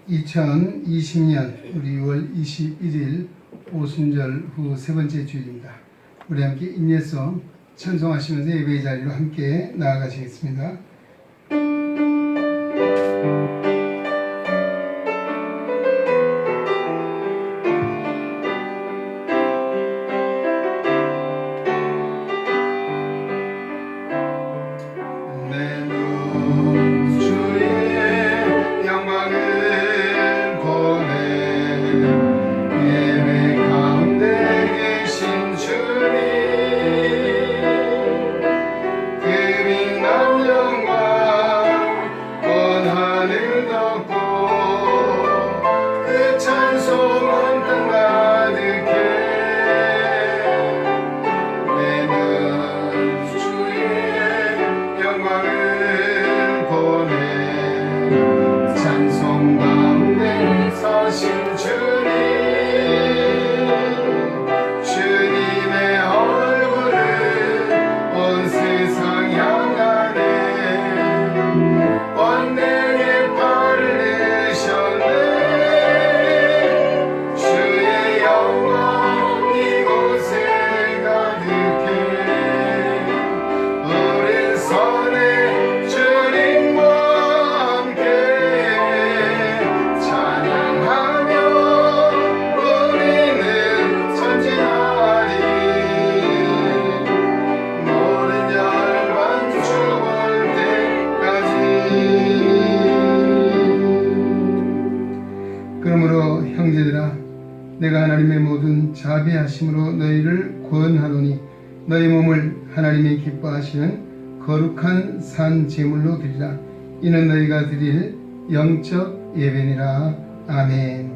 2020년 우리 6월 21일 오순절 후 세 번째 주일입니다. 우리 함께 인예성 찬송하시면서 예배의 자리로 함께 나아가시겠습니다. 그러므로 형제들아, 내가 하나님의 모든 자비하심으로 너희를 권하노니 너희 몸을 하나님이 기뻐하시는 거룩한 산 제물로 드리라. 이는 너희가 드릴 영적 예배니라. 아멘.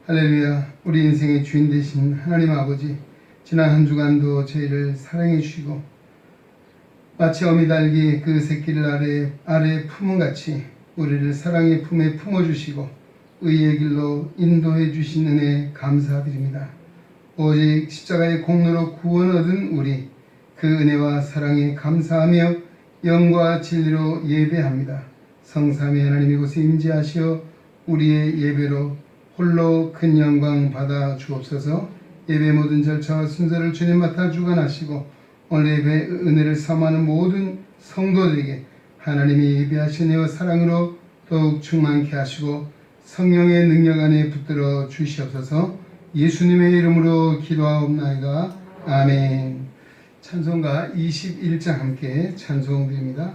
할렐루야. 우리 인생의 주인 되신 하나님 아버지, 지난 한 주간도 저희를 사랑해 주시고 마치 어미달기 그 새끼를 아래에 품은같이 우리를 사랑의 품에 품어주시고 의의 길로 인도해 주신 은혜 감사드립니다. 오직 십자가의 공로로 구원 얻은 우리, 그 은혜와 사랑에 감사하며 영과 진리로 예배합니다. 성삼위 하나님 이곳에 임재하시어 우리의 예배로 홀로 큰 영광 받아 주옵소서. 예배 모든 절차와 순서를 주님 맡아 주관하시고 오늘 예배 은혜를 삼하는 모든 성도들에게 하나님이 예배하신 은혜와 사랑으로 더욱 충만케 하시고 성령의 능력 안에 붙들어 주시옵소서. 예수님의 이름으로 기도하옵나이다. 아멘. 찬송가 21장 함께 찬송드립니다.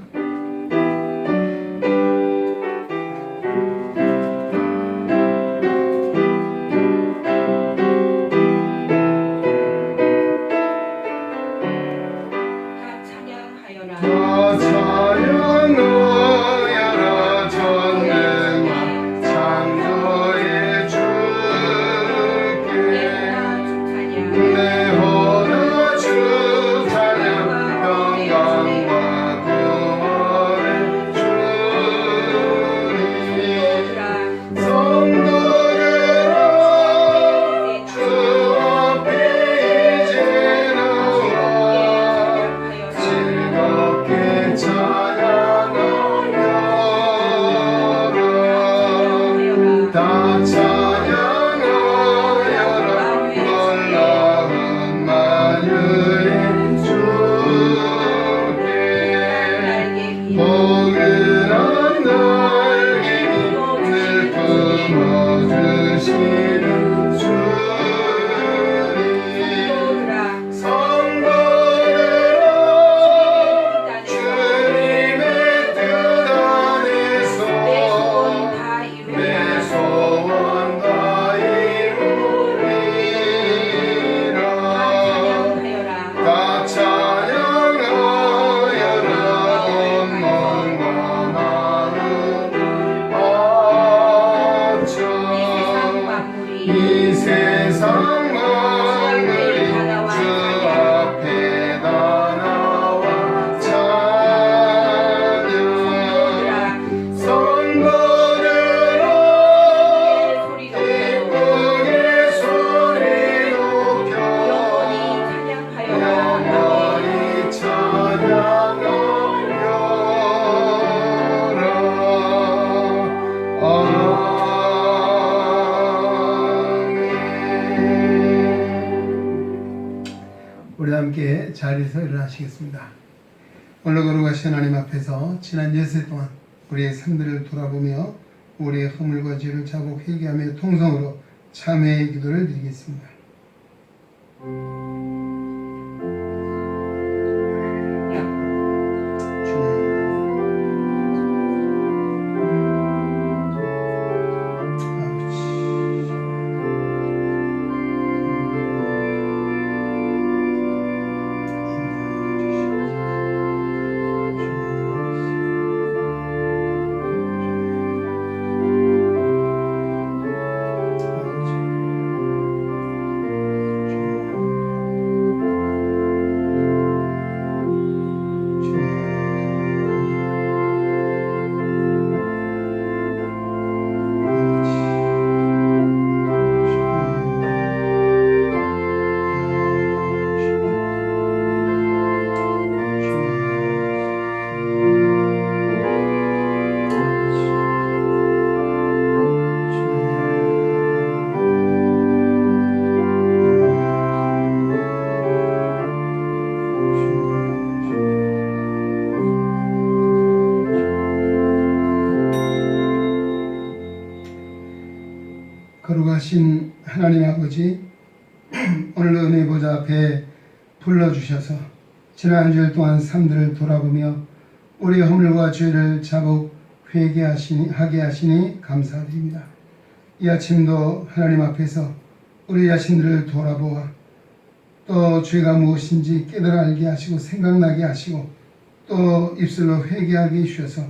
자리에서 일어나시겠습니다. 오늘 거룩하신 하나님 앞에서 지난 예세 동안 우리의 삶들을 돌아보며 우리의 허물과 죄를 자복 회개하며 통성으로 참회의 기도를 드리겠습니다. 거룩하신 하나님 아버지, 오늘 은혜 보좌 앞에 불러주셔서 지난 주일 동안 삶들을 돌아보며 우리 허물과 죄를 자복 회개하게 하시니 감사드립니다. 이 아침도 하나님 앞에서 우리 자신들을 돌아보아 또 죄가 무엇인지 깨달아 알게 하시고 생각나게 하시고 또 입술로 회개하게 해주셔서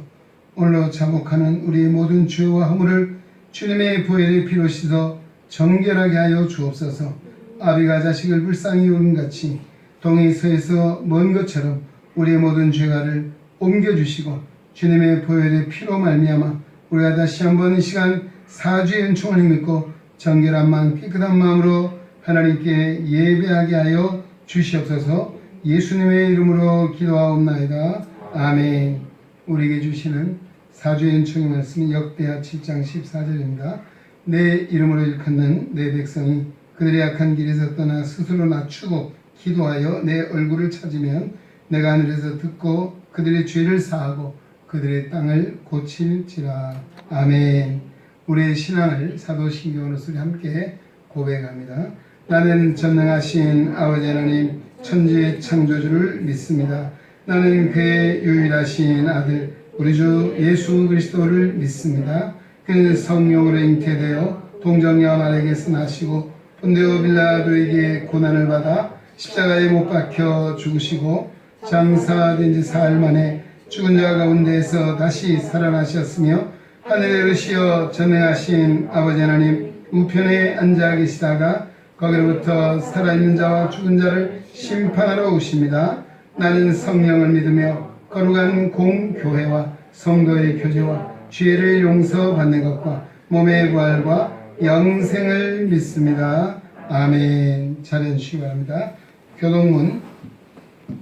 오늘로 자복하는 우리의 모든 죄와 허물을 주님의 보혈의 피로 씻어 정결하게 하여 주옵소서. 아비가 자식을 불쌍히 여긴 같이 동이 서에서 먼 것처럼 우리의 모든 죄가를 옮겨주시고 주님의 보혈의 피로 말미암아 우리가 다시 한번 이 시간 사주의 은총을 힘입고 정결한 마음 깨끗한 마음으로 하나님께 예배하게 하여 주시옵소서. 예수님의 이름으로 기도하옵나이다. 아멘. 우리에게 주시는 사주의 은총의 말씀이 역대하 7장 14절입니다. 내 이름으로 일컫는 내 백성이 그들의 악한 길에서 떠나 스스로 낮추고 기도하여 내 얼굴을 찾으면 내가 하늘에서 듣고 그들의 죄를 사하고 그들의 땅을 고칠지라. 아멘. 우리의 신앙을 사도신경으로 함께 고백합니다. 나는 전능하신 아버지 하나님 천지의 창조주를 믿습니다. 나는 그의 유일하신 아들 우리 주 예수 그리스도를 믿습니다. 그는 성령으로 잉태되어 동정녀 마리아에게서 나시고 본디오 빌라도에게 고난을 받아 십자가에 못 박혀 죽으시고 장사된 지 사흘 만에 죽은 자 가운데에서 다시 살아나셨으며 하늘에 오르시어 전능하신 아버지 하나님 우편에 앉아 계시다가 거기로부터 살아있는 자와 죽은 자를 심판하러 오십니다. 나는 성령을 믿으며 거룩한 공교회와 성도의 교제와 죄를 용서받는 것과 몸의 부활과 영생을 믿습니다. 아멘. 잘 해주시기 바랍니다. 교동문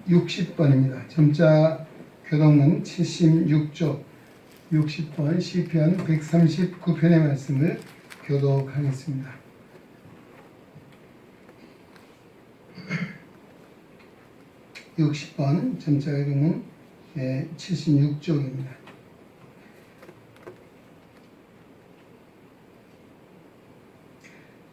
60번입니다. 점자 교동문 76쪽 60번 시편 139편의 말씀을 교독하겠습니다. (60번) 점자 교동문 76쪽입니다.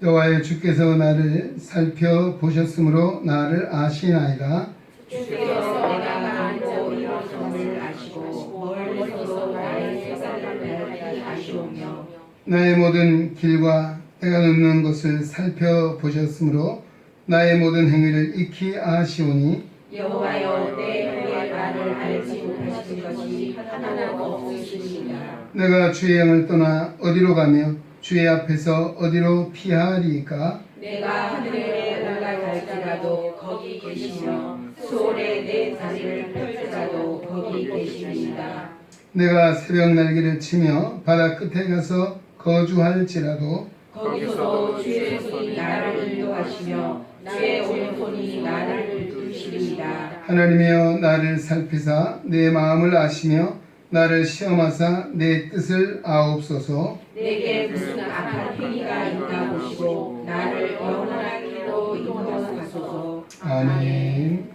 여호와여 주께서 나를 살펴보셨으므로 나를 아시나이다. 주께서 내가 앉고 일어섬을 아시고 멀리서도 나의 생사를 아시오며 나의 모든 길과 내가 눕는 곳을 살펴보셨으므로 나의 모든 행위를 익히 아시오니 여호와여 내 후에 나를 알지 못하신 것이 하나도 없으시니라. 내가 주의 영을 떠나 어디로 가며 주의 앞에서 어디로 피하리까? 내가 하늘에 올라갈지라도 거기 계시며 수월에 내 다리를 펼지라도 거기 계시니라. 내가 새벽 날개를 치며 바다 끝에 가서 거주할지라도 거기서도 주의 손이 나를 인도하시며 주의 오른손이 나를 이끌시리이다. 하나님이여 나를 살피사 내 마음을 아시며 나를 시험하사 내 뜻을 아옵소서. 내게 무슨 악한 행위가 있나 보시고 나를 영원한 길로 인도하소서. 아멘.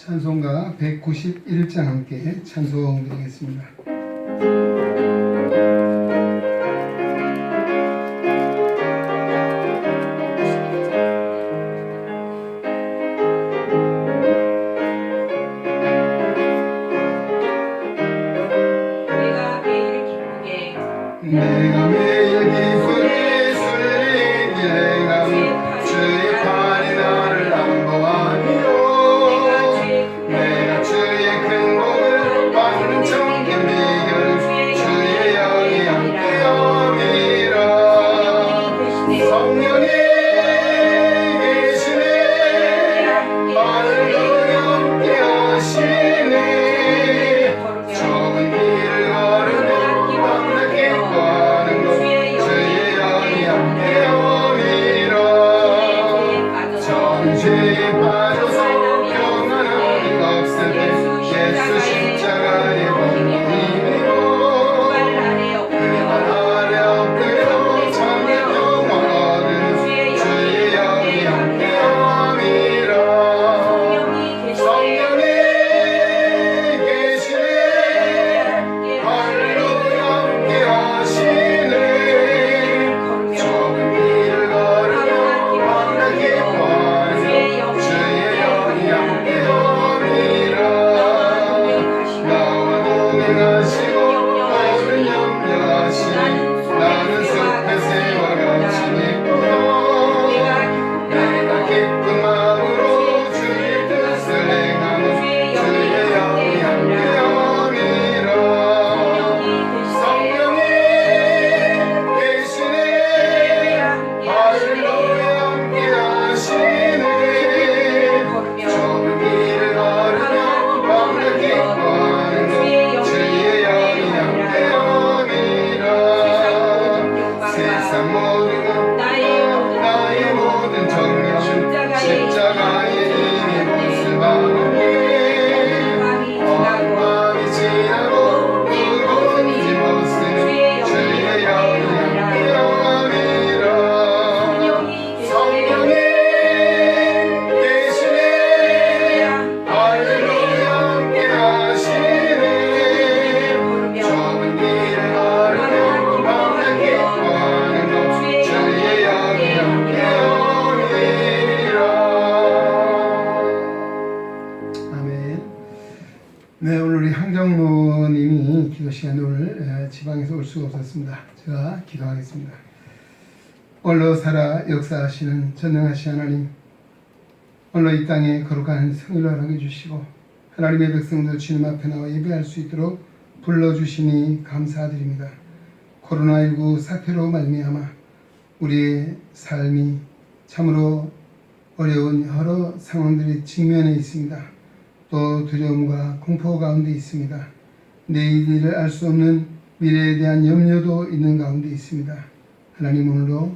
찬송가 191장 함께 찬송드리겠습니다. 내가 매일 기쁘게 술리게 주의 팔이 나를 안보하니요 내가 주의 큰 복을 받는 정긴 비결 주의 영이 함께함이라 성령이 계시네 할렐루야 함께하시네 좁은 길을 걸으며 만나게 구하는 것 주의 영이 함께함이라 전죄에 빠져서 평안함이 없을 때 예수 십자가의 본능이로 그발 아래 엎드려 참된 영원 얻은 주의 영이 함께함이라 성령이 계시네 할렐루야 함께하시네 좁은 길을 걸으며 만나게 구하는 주의 영이 함께함이라 나와 동행하시고 모든 염려하시니 나는 숲의 새와 같이 기쁘며 내가 기쁜 마음으로 주의 뜻을 행하는 주의 영이 함께함이라 성령이 계시네 할렐루야 함께하시네 좁은 길을 걸으며 만나게 구하는 것 주의 영이 함께함이라 세상 모든 것보다 나의 모든 정령 십자가의 이미 몫을 받으니 밤이 지나고 누구든지 벗으니 주의 영이 함께함이라 성령이 계시네 할렐루야 함께하시네 좁은 길을 걸으며 만나게 구하는 것 주의 영이 함께함이라 아멘. 네, 오늘 우리 황정모님이 기도 시간에 오늘 지방에서 올 수가 없었습니다. 제가 기도하겠습니다. 홀로 살아 역사하시는 전능하신 하나님, 홀로 이 땅에 거룩한 성일을 허락해 주시고 하나님의 백성들 주님 앞에 나와 예배할 수 있도록 불러주시니 감사드립니다. 코로나19 사태로 말미암아 우리의 삶이 참으로 어려운 여러 상황들이 직면해 있습니다. 또 두려움과 공포 가운데 있습니다. 내일을 알 수 없는 미래에 대한 염려도 있는 가운데 있습니다. 하나님, 오늘도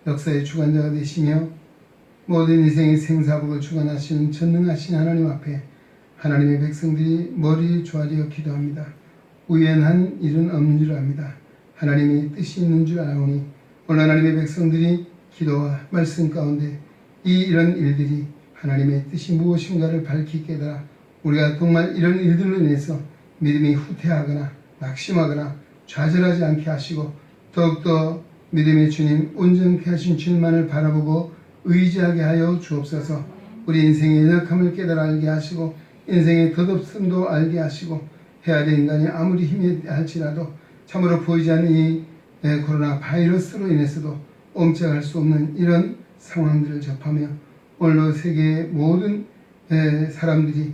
역사의 주관자가 되시며 모든 인생의 생사복을 주관하시는 전능하신 하나님 앞에 하나님의 백성들이 머리 조아리어 기도합니다. 우연한 일은 없는 줄 압니다. 하나님의 뜻이 있는 줄 아오니 오늘 하나님의 백성들이 기도와 말씀 가운데 이런 일들이 하나님의 뜻이 무엇인가를 밝히 깨달아 우리가 정말 이런 일들로 인해서 믿음이 후퇴하거나 낙심하거나 좌절하지 않게 하시고 더욱더 믿음의 주님, 온전케 하신 주님만을 바라보고 의지하게 하여 주옵소서. 우리 인생의 연약함을 깨달아 알게 하시고 인생의 덧없음도 알게 하시고 해야 될 인간이 아무리 힘이 할지라도 참으로 보이지 않는 이 코로나 바이러스로 인해서도 옴짝할 수 없는 이런 상황들을 접하며 오늘도 세계의 모든 사람들이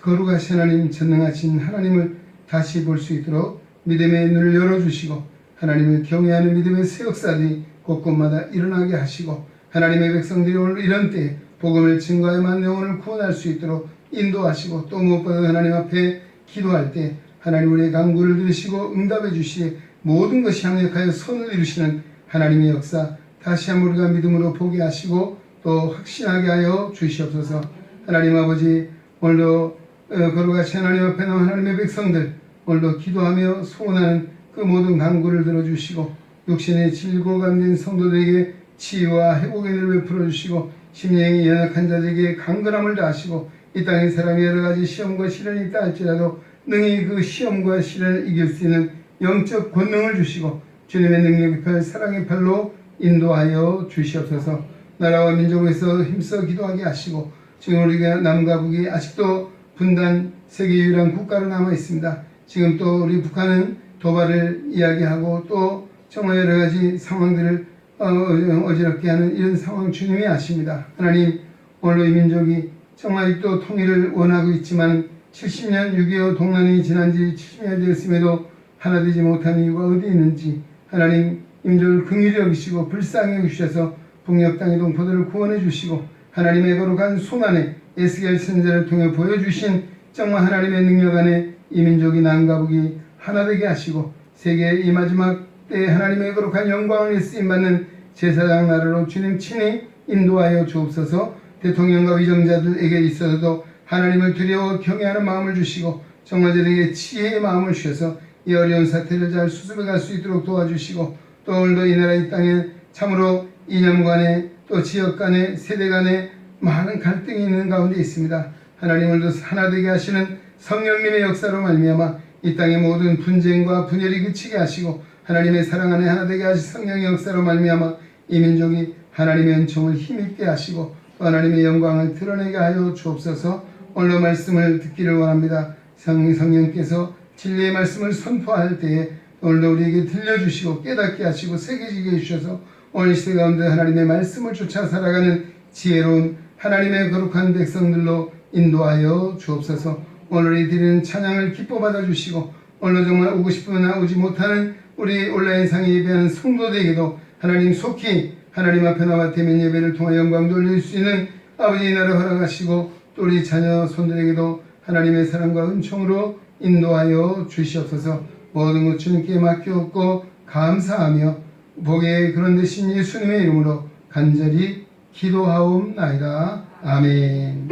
거룩하신 하나님, 전능하신 하나님을 다시 볼 수 있도록 믿음의 눈을 열어주시고 하나님을 경외하는 믿음의 새 역사들이 곳곳마다 일어나게 하시고 하나님의 백성들이 오늘 이런 때에 복음을 증거하여만 영혼을 구원할 수 있도록 인도하시고 또 무엇보다 하나님 앞에 기도할 때 하나님 우리의 간구를 들으시고 응답해 주시에 모든 것이 합력하여 선을 이루시는 하나님의 역사 다시 한번 우리가 믿음으로 보게 하시고 또 확신하게 하여 주시옵소서. 하나님 아버지, 오늘도 거룩하신 하나님 앞에 나온 하나님의 백성들 오늘도 기도하며 소원하는 그 모든 간구를 들어주시고 육신의 질고 감된 성도들에게 치유와 회복의 은혜를 베풀어 주시고 심령이 연약한 자들에게 강건함을 다하시고 이 땅의 사람이 여러 가지 시험과 시련이 있다 할지라도 능히 그 시험과 시련을 이길 수 있는 영적 권능을 주시고 주님의 능력의 팔, 사랑의 팔로 인도하여 주시옵소서. 나라와 민족에서 힘써 기도하게 하시고 지금 우리가 남과 북이 아직도 분단 세계 유일한 국가로 남아 있습니다. 지금 또 우리 북한은 도발을 이야기하고 또 정말 여러 가지 상황들을 어지럽게 하는 이런 상황 주님이 아십니다. 하나님, 오늘도 이 민족이 정말 또 통일을 원하고 있지만 70년 6.25 동란이 지난 지 70년 되었음에도 하나 되지 못한 이유가 어디 있는지 하나님 이 민족을 긍휼히 여기시고 불쌍히 여기셔서 북녘 땅의 동포들을 구원해 주시고 하나님의 거룩한 손안에 에스겔 선지자를 통해 보여주신 정말 하나님의 능력 안에 이 민족이 남과 북이 하나 되게 하시고 세계의 이 마지막 때에 하나님의 거룩한 영광을 쓰임받는 제사장 나라로 주님 친히 인도하여 주옵소서. 대통령과 위정자들에게 있어서도 하나님을 두려워 경외하는 마음을 주시고 정말 저에게 지혜의 마음을 주셔서 이 어려운 사태를 잘 수습해 갈 수 있도록 도와주시고 또 오늘도 이 나라 이 땅에 참으로 이념 간에 또 지역 간에 세대 간에 많은 갈등이 있는 가운데 있습니다. 하나님 오늘도 하나 되게 하시는 성령님의 역사로 말미암아 이 땅의 모든 분쟁과 분열이 그치게 하시고 하나님의 사랑 안에 하나 되게 하신 성령의 역사로 말미암아 이 민족이 하나님의 은총을 힘있게 하시고 또 하나님의 영광을 드러내게 하여 주옵소서. 오늘 말씀을 듣기를 원합니다. 성령께서 진리의 말씀을 선포할 때에 오늘도 우리에게 들려주시고 깨닫게 하시고 새겨지게 해주셔서 오늘 시대 가운데 하나님의 말씀을 쫓아 살아가는 지혜로운 하나님의 거룩한 백성들로 인도하여 주옵소서. 오늘 이 드리는 찬양을 기뻐 받아주시고 오늘 정말 오고 싶으나 오지 못하는 우리 온라인상에 예배하는 성도들에게도 하나님 속히 하나님 앞에 나와 대면 예배를 통하여 영광 돌릴 수 있는 아버지의 나라 허락하시고 또 우리 자녀 손들에게도 하나님의 사랑과 은총으로 인도하여 주시옵소서. 모든 것 주님께 맡겨놓고 감사하며 복의 그런 대신 예수님의 이름으로 간절히 기도하옵나이다. 아멘.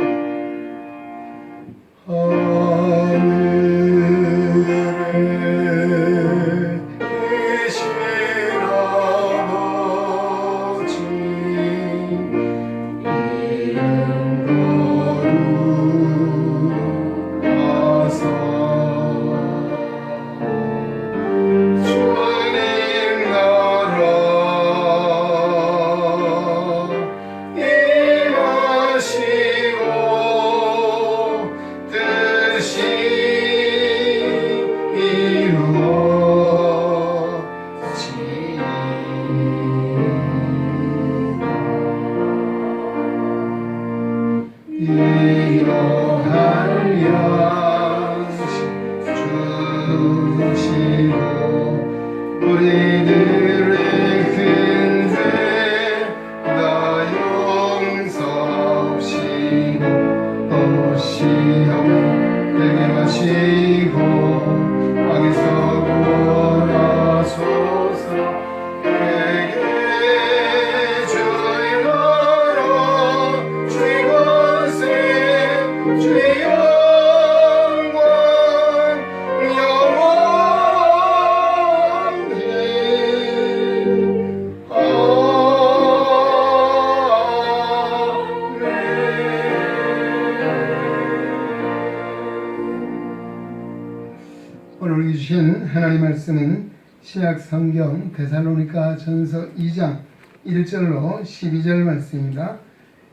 오늘 주신 하나님 말씀은 신약 성경 데살로니가 전서 2장 1절로 12절 말씀입니다.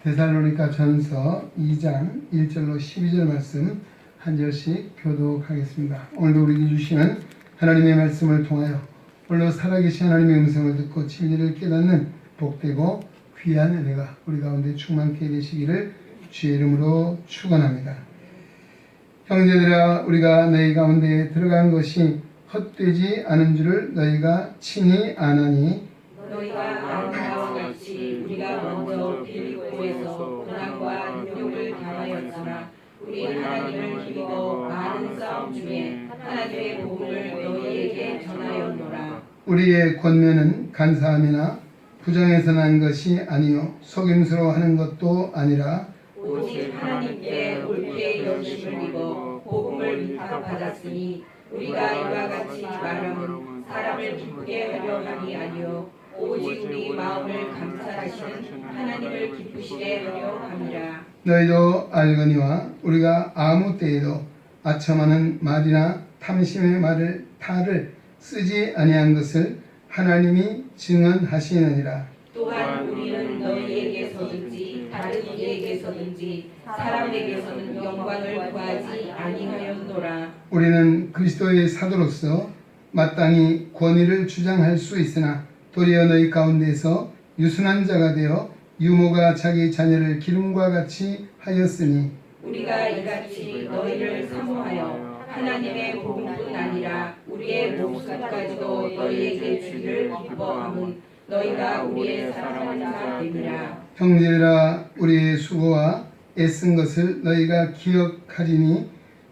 데살로니가 전서 2장 1절로 12절 말씀 한 절씩 교독하겠습니다. 오늘도 우리에게 주시는 하나님의 말씀을 통하여 오늘도 살아계신 하나님의 음성을 듣고 진리를 깨닫는 복되고 귀한 은혜가 우리 가운데 충만케 되시기를 주의 이름으로 축원합니다. 형제들아, 우리가 너희 가운데 들어간 것이 헛되지 않은 줄을 너희가 친히 아나니 너희가 아는 바와 같이 우리가 먼저 빌립보에서 고난과 능욕을 당하였으나 우리 하나님을 힘입어 많은 싸움 중에 하나님의 복음을 너희에게 전하였노라. 우리의 권면은 간사함이나 부정에서 난 것이 아니요 속임수로 하는 것도 아니라 오직 하나님께 옳게 열심을 입어 복음을 위탁받았으니 우리가 이와 같이 말함은 사람을 기쁘게 하려 함이 아니요 오직 우리 마음을 감찰하시는 하나님을 기쁘시게 하려 함이라. 너희도 알거니와 우리가 아무 때에도 아첨하는 말이나 탐심의 탈을 쓰지 아니한 것을 하나님이 증언하시느니라. 또한 우리는 너희에게서든지 다른 이에게서든지 사람에게서는 영광을 구하지 아니하였노라. 우리는 그리스도의 사도로서 마땅히 권위를 주장할 수 있으나 도리어 너희 가운데서 유순한 자가 되어 유모가 자기 자녀를 기름과 같이 하였으니 우리가 이같이 너희를 사모하여 하나님의 복음뿐 아니라 우리의 목숨까지도 너희에게 주기를 기뻐함은 너희가 우리의 사랑하는 자 됨이라. 형제들아, 우리의 수고와 애쓴 것을 너희가 기억하리니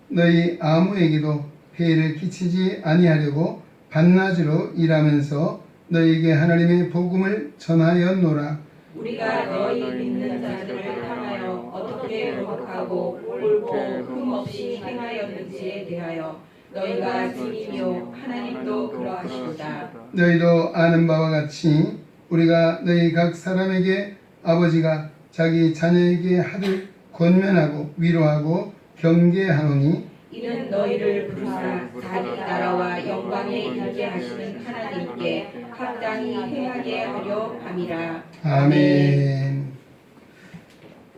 너희 아무에게도 폐해를 끼치지 아니하려고 반나절로 일하면서 너희에게 하나님의 복음을 전하였노라. 우리가 너희 믿는 자들을 향하여 어떻게 거룩하고 옳고 흠없이 행하였는지에 대하여 너희가 증인이요 하나님도 그러하시도다. 너희도 아는 바와 같이 우리가 너희 각 사람에게 아버지가 자기 자녀에게 하듯 권면하고 위로하고 경계하노니 이는 너희를 부르사 자기 나라와 영광에 이르게 하시는 하나님께 합당히 행하게 하려 함이라. 아멘.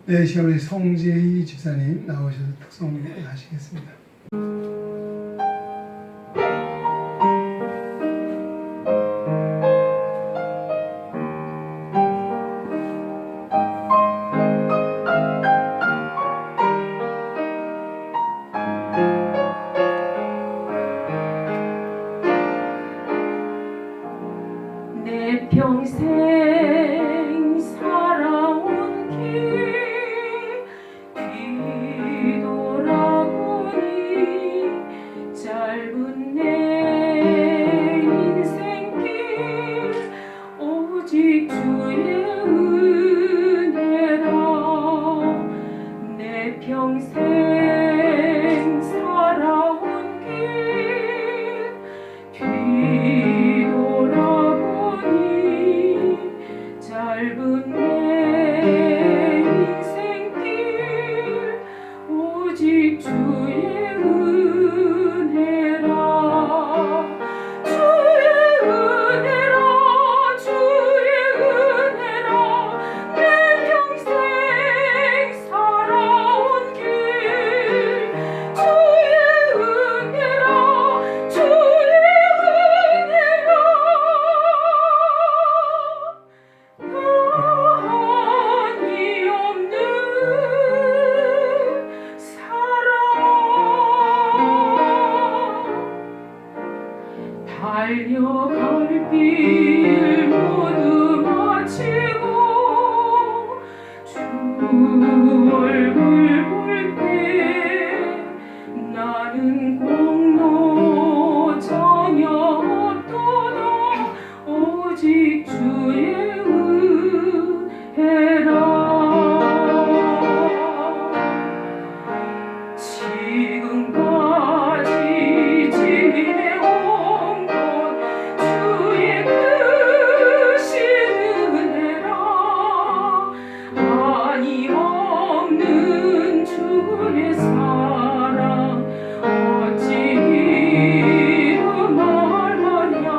네, 시간 우리 송재희 집사님 나오셔서 특송 하시겠습니다. 내 평생 살아온 길 뒤돌아보니 짧은 내 인생길 오직 주의 은혜라. 내 평생 살아온 길 뒤돌아보니 짧은 내 인생길 오직 주의 은혜라. 주의 은혜라. 주의 은혜라. 내 평생 살아온 길 주의 은혜라. 주의 은혜라. 한이 없는 사랑 달려갈 길 모두 마치고 주 얼굴 볼 때 나는 공로전혀 없도다 오직 주의 은혜라. 지금까지 지내온 것 주의 크신 은혜라. 아니 없는 주의 사랑 어찌 이루 말하냐.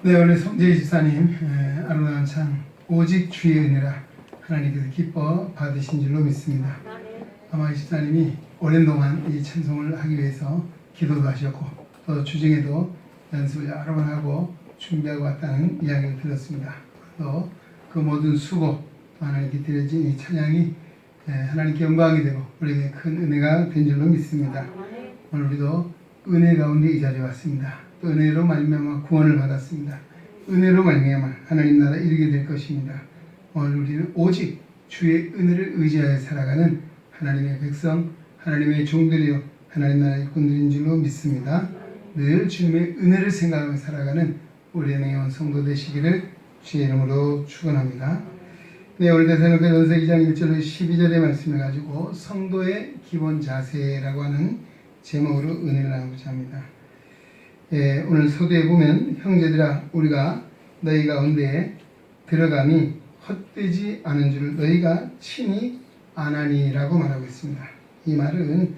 네, 오늘 성재희 집사님 아름다운 찬 오직 주의 은혜라 하나님께서 기뻐 받으신 줄로 믿습니다. 아마 이 집사님이 오랜 동안 이 찬송을 하기 위해서 기도도 하셨고 또 주중에도 연습을 여러 번 하고 준비하고 왔다는 이야기를 들었습니다. 또 그 모든 수고 또 하나님께 드려진 이 찬양이 하나님께 영광이 되고 우리에게 큰 은혜가 된 줄로 믿습니다. 오늘 우리도 은혜 가운데 이 자리에 왔습니다. 또 은혜로 말미암아 구원을 받았습니다. 은혜로 말미암아 하나님 나라 이르게 될 것입니다. 오늘 우리는 오직 주의 은혜를 의지하여 살아가는 하나님의 백성, 하나님의 종들이요 하나님 나라의 일꾼들인 줄로 믿습니다. 늘 주님의 은혜를 생각하며 살아가는 우리의 명예원 성도 되시기를 주의 이름으로 축원합니다. 네, 오늘 데살로니가전서 2장 1절로 12절의 말씀을 가지고 성도의 기본 자세라고 하는 제목으로 은혜를 나누고자 합니다. 오늘 서두에 보면 형제들아 우리가 너희 가운데 들어감이 헛되지 않은 줄 너희가 친히 아나니라고 말하고 있습니다. 이 말은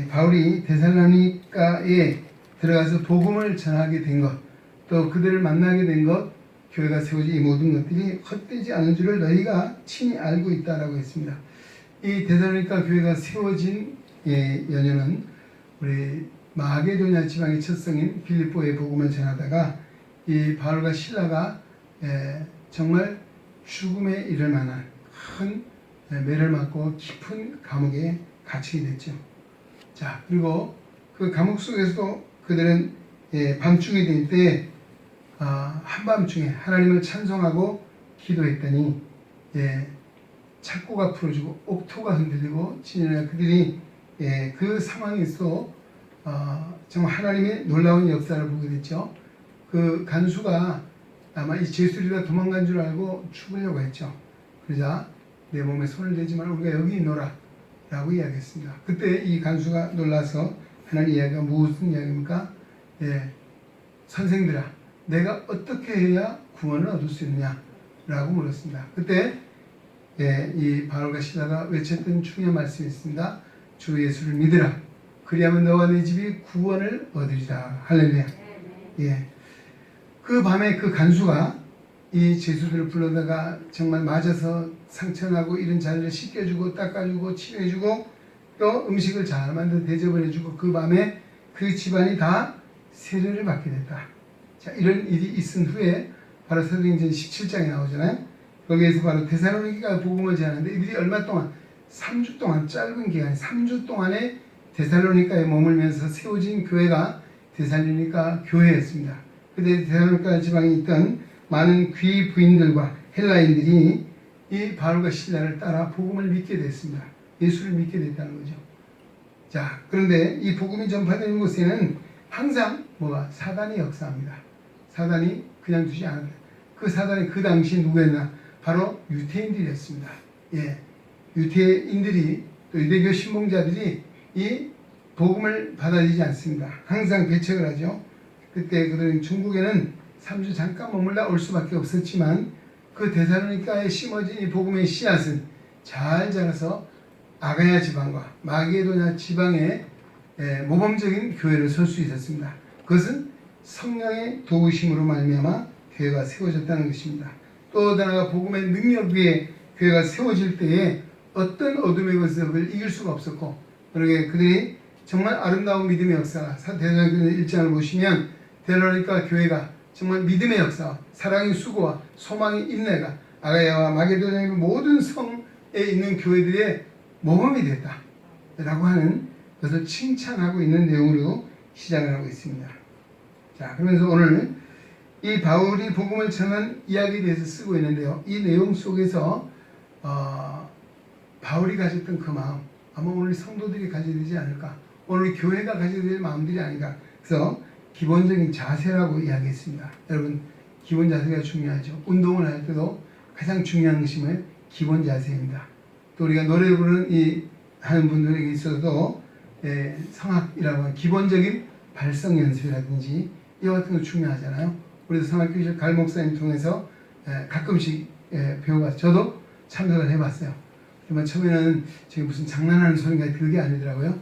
바울이 데살로니가에 들어가서 복음을 전하게 된 것, 또 그들을 만나게 된 것, 교회가 세워진 이 모든 것들이 헛되지 않은 줄을 너희가 친히 알고 있다라고 했습니다. 이 데살로니가 교회가 세워진 연유는 우리 마게도냐 지방의 첫 성인 빌립보의 복음을 전하다가 이 바울과 실라가 정말 죽음에 이를 만한 큰 매를 맞고 깊은 감옥에 갇히게 됐죠. 자, 그리고 그 감옥 속에서도 그들은 밤중이 될 때 한밤중에 하나님을 찬송하고 기도했더니 착고가 풀어지고 옥토가 흔들리고 진짜 그들이 그 상황에서 정말 하나님의 놀라운 역사를 보게 됐죠. 그 간수가 아마 이 제수리가 도망간 줄 알고 죽으려고 했죠. 그러자 내 몸에 손을 대지 말고 우리가 여기 있노라 라고 이야기했습니다. 그때 이 간수가 놀라서 하나님 이야기가 무슨 이야기입니까? 선생들아 내가 어떻게 해야 구원을 얻을 수 있느냐 라고 물었습니다. 그때 이 바울과 실라가 외쳤던 중요한 말씀이 있습니다. 주 예수를 믿으라. 그리하면 너와 내 집이 구원을 얻으리라. 할렐루야. 그 밤에 그 간수가 이 제수들을 불러다가 정말 맞아서 상처나고 이런 자리를 씻겨주고 닦아주고 치료해주고 또 음식을 잘 만들어 대접을 해주고 그 밤에 그 집안이 다 세례를 받게 됐다. 자, 이런 일이 있은 후에 바로 사도행전 17장에 나오잖아요. 거기에서 바로 데살로니가 복음을 전하는데 이들이 얼마 동안 3주 동안 짧은 기간 3주 동안에 데살로니가에 머물면서 세워진 교회가 데살로니가 교회였습니다. 그때 데살로니가 지방에 있던 많은 귀 부인들과 헬라인들이 이 바울과 실라를 따라 복음을 믿게 됐습니다. 예수를 믿게 됐다는 거죠. 자, 그런데 이 복음이 전파되는 곳에는 항상 사단이 역사합니다. 사단이 그냥 두지 않았다. 그 사단이 그 당시 누구였나? 바로 유태인들이었습니다. 유태인들이 또 유대교 신봉자들이 이 복음을 받아들이지 않습니다. 항상 배척을 하죠. 그때 그들은 중국에는 3주 잠깐 머물러 올 수밖에 없었지만 그 데살로니가에 심어진 이 복음의 씨앗은 잘 자라서 아가야 지방과 마게도냐 지방에 모범적인 교회를 설 수 있었습니다. 그것은 성령의 도우심으로 말미암아 교회가 세워졌다는 것입니다. 또 하나가 복음의 능력 위에 교회가 세워질 때에 어떤 어둠의 것을 이길 수가 없었고 그러게 그들이 정말 아름다운 믿음의 역사가 데살로니가 1장을 보시면 데살로니가 교회가 정말 믿음의 역사와 사랑의 수고와 소망의 인내가 아가야와 마게도냐의 모든 성에 있는 교회들의 모범이 됐다 라고 하는 것을 칭찬하고 있는 내용으로 시작을 하고 있습니다. 자, 그러면서 오늘 이 바울이 복음을 전한 이야기에 대해서 쓰고 있는데요. 이 내용 속에서 바울이 가졌던 그 마음 아마 오늘 성도들이 가져야 되지 않을까, 오늘 교회가 가져야 될 마음들이 아닌가. 그래서 기본적인 자세라고 이야기했습니다. 여러분, 기본 자세가 중요하죠. 운동을 할 때도 가장 중요한 것이 기본 자세입니다. 또 우리가 노래 부르는 하는 분들에게 있어서도 성악이라고 하는 기본적인 발성 연습이라든지 이와 같은 거 중요하잖아요. 우리도 성악교실 갈 목사님 통해서 가끔씩 배워봤어요. 저도 참석을 해봤어요. 하지만 처음에는 저게 무슨 장난하는 소리가 그게 아니더라고요.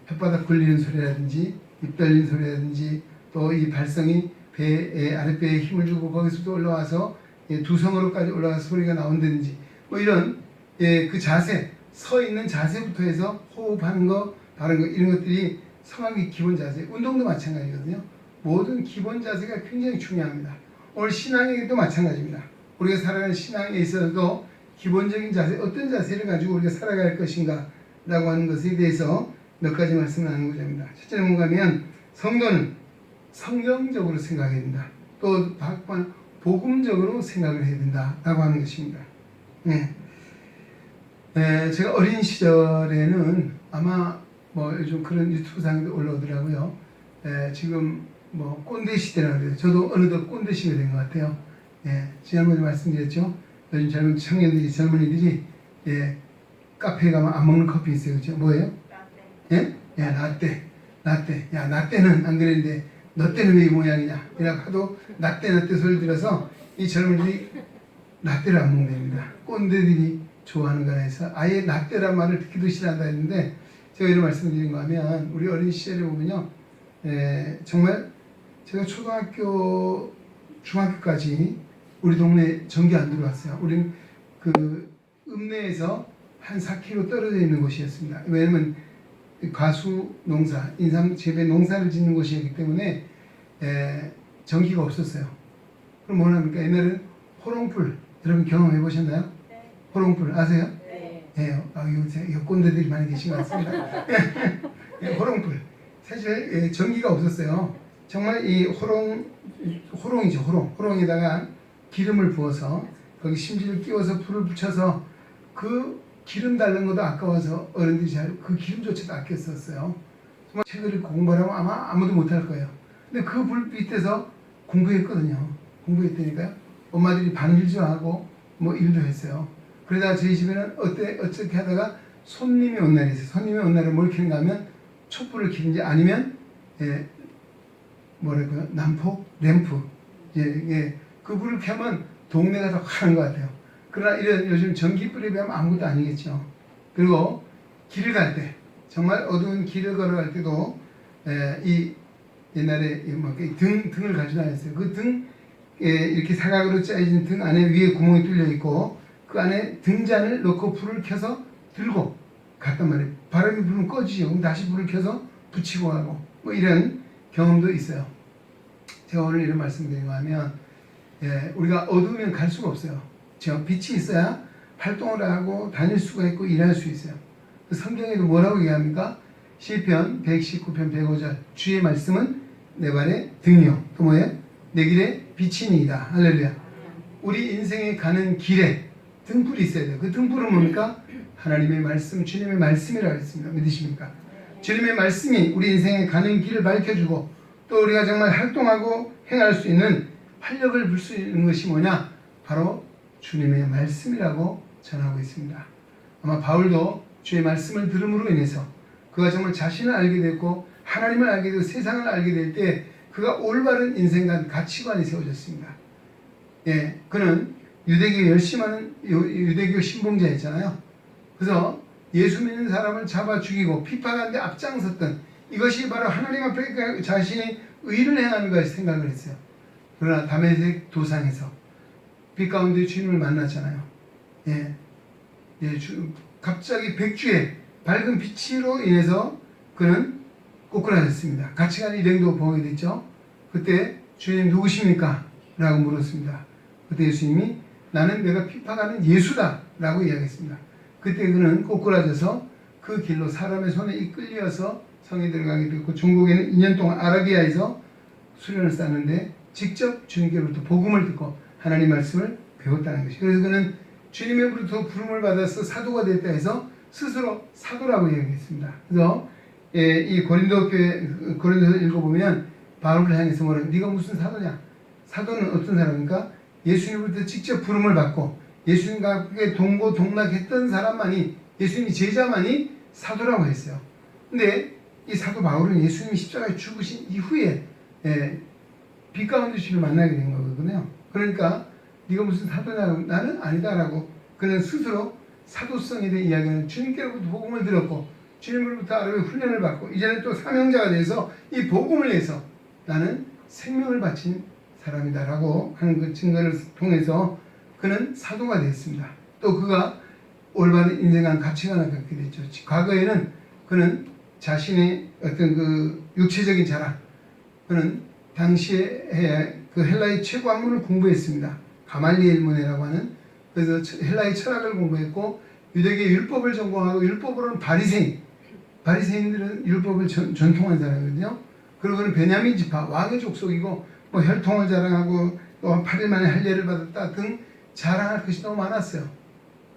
혓바닥 굴리는 소리라든지 입 떨리는 소리라든지 또 이 발성이 배에 아랫배에 힘을 주고 거기서도 올라와서 두 성으로까지 올라가서 소리가 나온다든지 뭐 이런 그 자세, 서 있는 자세부터 해서 호흡하는 거, 바른 거 이런 것들이 성악의 기본 자세, 운동도 마찬가지거든요. 모든 기본 자세가 굉장히 중요합니다. 오늘 신앙에도 마찬가지입니다. 우리가 살아가는 신앙에 있어서도 기본적인 자세, 어떤 자세를 가지고 우리가 살아갈 것인가 라고 하는 것에 대해서 몇 가지 말씀을 나누고자 합니다. 첫째는 뭔가 하면 성도는 성경적으로 생각해야 된다. 또 복음적으로 생각을 해야 된다라고 하는 것입니다. 제가 어린 시절에는 아마 뭐 요즘 그런 유튜브 상에도 올라오더라고요. 지금 뭐 꼰대 시대라고 그래요. 저도 어느덧 꼰대 시대가 된 것 같아요. 지난번에 말씀드렸죠. 요즘 젊은 청년들이, 젊은이들이 카페에 가면 안 먹는 커피 있어요. 그렇죠? 뭐예요? 라떼. 예? 라떼. 야, 라떼는 안 그랬는데 너 때는 왜 이 모양이냐? 이라고 하도 라떼 소리를 들어서 이 젊은이들이 라떼를 안 먹는답니다. 꼰대들이 좋아하는 거라 해서 아예 라떼란 말을 듣기도 싫어한다 했는데, 제가 이런 말씀을 드린 거 하면 우리 어린 시절에 보면요, 정말 제가 초등학교, 중학교까지 우리 동네 전기 안 들어왔어요. 우리는 그 읍내에서 한 4km 떨어져 있는 곳이었습니다. 왜냐면 과수 농사, 인삼 재배 농사를 짓는 곳이었기 때문에 전기가 없었어요. 그럼 뭐 합니까? 옛날에는 호롱불, 여러분 경험해 보셨나요? 네. 호롱불 아세요? 네. 요새 꼰대들이 많이 계신 것 같습니다. 호롱불. 사실 전기가 없었어요. 정말 이 호롱이죠. 호롱에다가 기름을 부어서 거기 심지를 끼워서 불을 붙여서 그 기름 달는 것도 아까워서 어른들이 잘 그 기름조차도 아껴 썼어요. 정말 책을 공부를 하면 아마 아무도 못할 거예요. 근데 그 불 밑에서 공부했거든요. 공부했다니까요. 엄마들이 반일도 하고 뭐 일도 했어요. 그러다가 저희 집에는 어떻게 하다가 손님이 온 날이 있어요. 손님이 온 날에 뭘 키는가 하면 촛불을 키는지 아니면 뭐랄까요, 난폭 램프, 그 불을 켜면 동네가 다 화난 것 같아요. 그러나 이런 요즘 전기불에 비하면 아무것도 아니겠죠. 그리고 길을 갈 때, 정말 어두운 길을 걸어갈 때도 이 옛날에 등을 가지고 다녔어요. 그 등, 이렇게 사각으로 짜여진 등 안에 위에 구멍이 뚫려 있고 그 안에 등잔을 넣고 불을 켜서 들고 갔단 말이에요. 바람이 불면 꺼지죠. 그럼 다시 불을 켜서 붙이고 가고 뭐 이런 경험도 있어요. 제가 오늘 이런 말씀 드리는 거 하면 우리가 어두우면 갈 수가 없어요. 빛이 있어야 활동을 하고 다닐 수가 있고 일할 수 있어요. 성경에도 뭐라고 얘기합니까? 시편 119편 105절 주의 말씀은 내 발의 등이요 또 뭐예요? 내 길에 빛이니이다. 할렐루야. 우리 인생에 가는 길에 등불이 있어야 돼요. 그 등불은 뭡니까? 하나님의 말씀, 주님의 말씀이라고 했습니다. 믿으십니까? 주님의 말씀이 우리 인생에 가는 길을 밝혀주고 또 우리가 정말 활동하고 행할 수 있는 활력을 불 수 있는 것이 뭐냐? 바로 주님의 말씀이라고 전하고 있습니다. 아마 바울도 주의 말씀을 들음으로 인해서 그가 정말 자신을 알게 됐고 하나님을 알게 되고 세상을 알게 될 때 그가 올바른 인생관 가치관이 세워졌습니다. 그는 유대교에 열심하는 유대교 신봉자였잖아요. 그래서 예수 믿는 사람을 잡아 죽이고 핍박하는 데 앞장섰던 이것이 바로 하나님 앞에 자신의 의를 행하는 것을 생각을 했어요. 그러나 다메섹 도상에서 빛 가운데 주님을 만났잖아요. 갑자기 백주의 밝은 빛으로 인해서 그는 꼬꾸라졌습니다. 가치관 일행도 보게 됐죠. 그때 주님 누구십니까? 라고 물었습니다. 그때 예수님이 나는 내가 핍박하는 예수다 라고 이야기했습니다. 그때 그는 꼬꾸라져서 그 길로 사람의 손에 이끌려서 성에 들어가게 됐고 중국에는 2년 동안 아라비아에서 수련을 쌓는데 직접 주님께로부터 복음을 듣고 하나님 말씀을 배웠다는 것이죠. 그래서 그는 주님으로부터 부름을 받아서 사도가 됐다 해서 스스로 사도라고 얘기했습니다. 그래서 이 고린도서 읽어보면 바울을 향해서 뭐라고 네가 무슨 사도냐? 사도는 어떤 사람입니까? 예수님으로부터 직접 부름을 받고 예수님과 함께 동고동락했던 사람만이 예수님이 제자만이 사도라고 했어요. 근데 이 사도 바울은 예수님이 십자가에 죽으신 이후에 빛 가운데 주님을 만나게 된 거거든요. 그러니까 네가 무슨 사도냐? 나는 아니다라고 그는 스스로 사도성에 대해 이야기하는 주님께로부터 복음을 들었고 주님으로부터 아름의 훈련을 받고 이제는 또 사명자가 돼서 이 복음을 내서 나는 생명을 바친 사람이다라고 하는 그 증거를 통해서 그는 사도가 되었습니다. 또 그가 올바른 인생관 가치관을 갖게 됐죠. 과거에는 그는 자신의 어떤 그 육체적인 자랑, 그는 당시에 그 헬라의 최고 학문을 공부했습니다. 가말리엘 문해라고 하는, 그래서 헬라의 철학을 공부했고 유대계 율법을 전공하고, 율법으로는 바리새인들은 율법을 전통한 사람이거든요. 그리고 그는 베냐민 지파 왕의 족속이고 뭐 혈통을 자랑하고 또 8일 만에 할례를 받았다 등 자랑할 것이 너무 많았어요.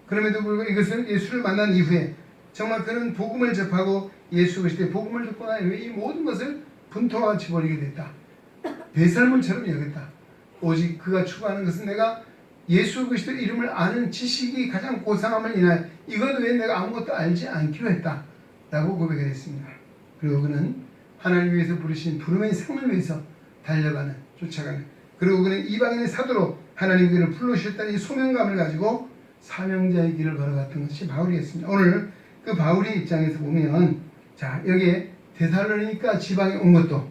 그럼에도 불구하고 이것은 예수를 만난 이후에 정말 그는 복음을 접하고 예수 그리스도의 복음을 듣고 난 이후에 이 모든 것을 분토같이 버리게 됐다. 배설물처럼 여겼다. 오직 그가 추구하는 것은 내가 예수 그리스도 이름을 아는 지식이 가장 고상함을 인하여 이것 외에 내가 아무것도 알지 않기로 했다 라고 고백을 했습니다. 그리고 그는 하나님 위해서 부르신 부름의 상을 위해서 달려가는, 쫓아가는, 그리고 그는 이방인의 사도로 하나님 그를 불러주셨다는 이 소명감을 가지고 사명자의 길을 걸어갔던 것이 바울이었습니다. 오늘 그 바울의 입장에서 보면, 자, 여기에 데살로니가 지방에 온 것도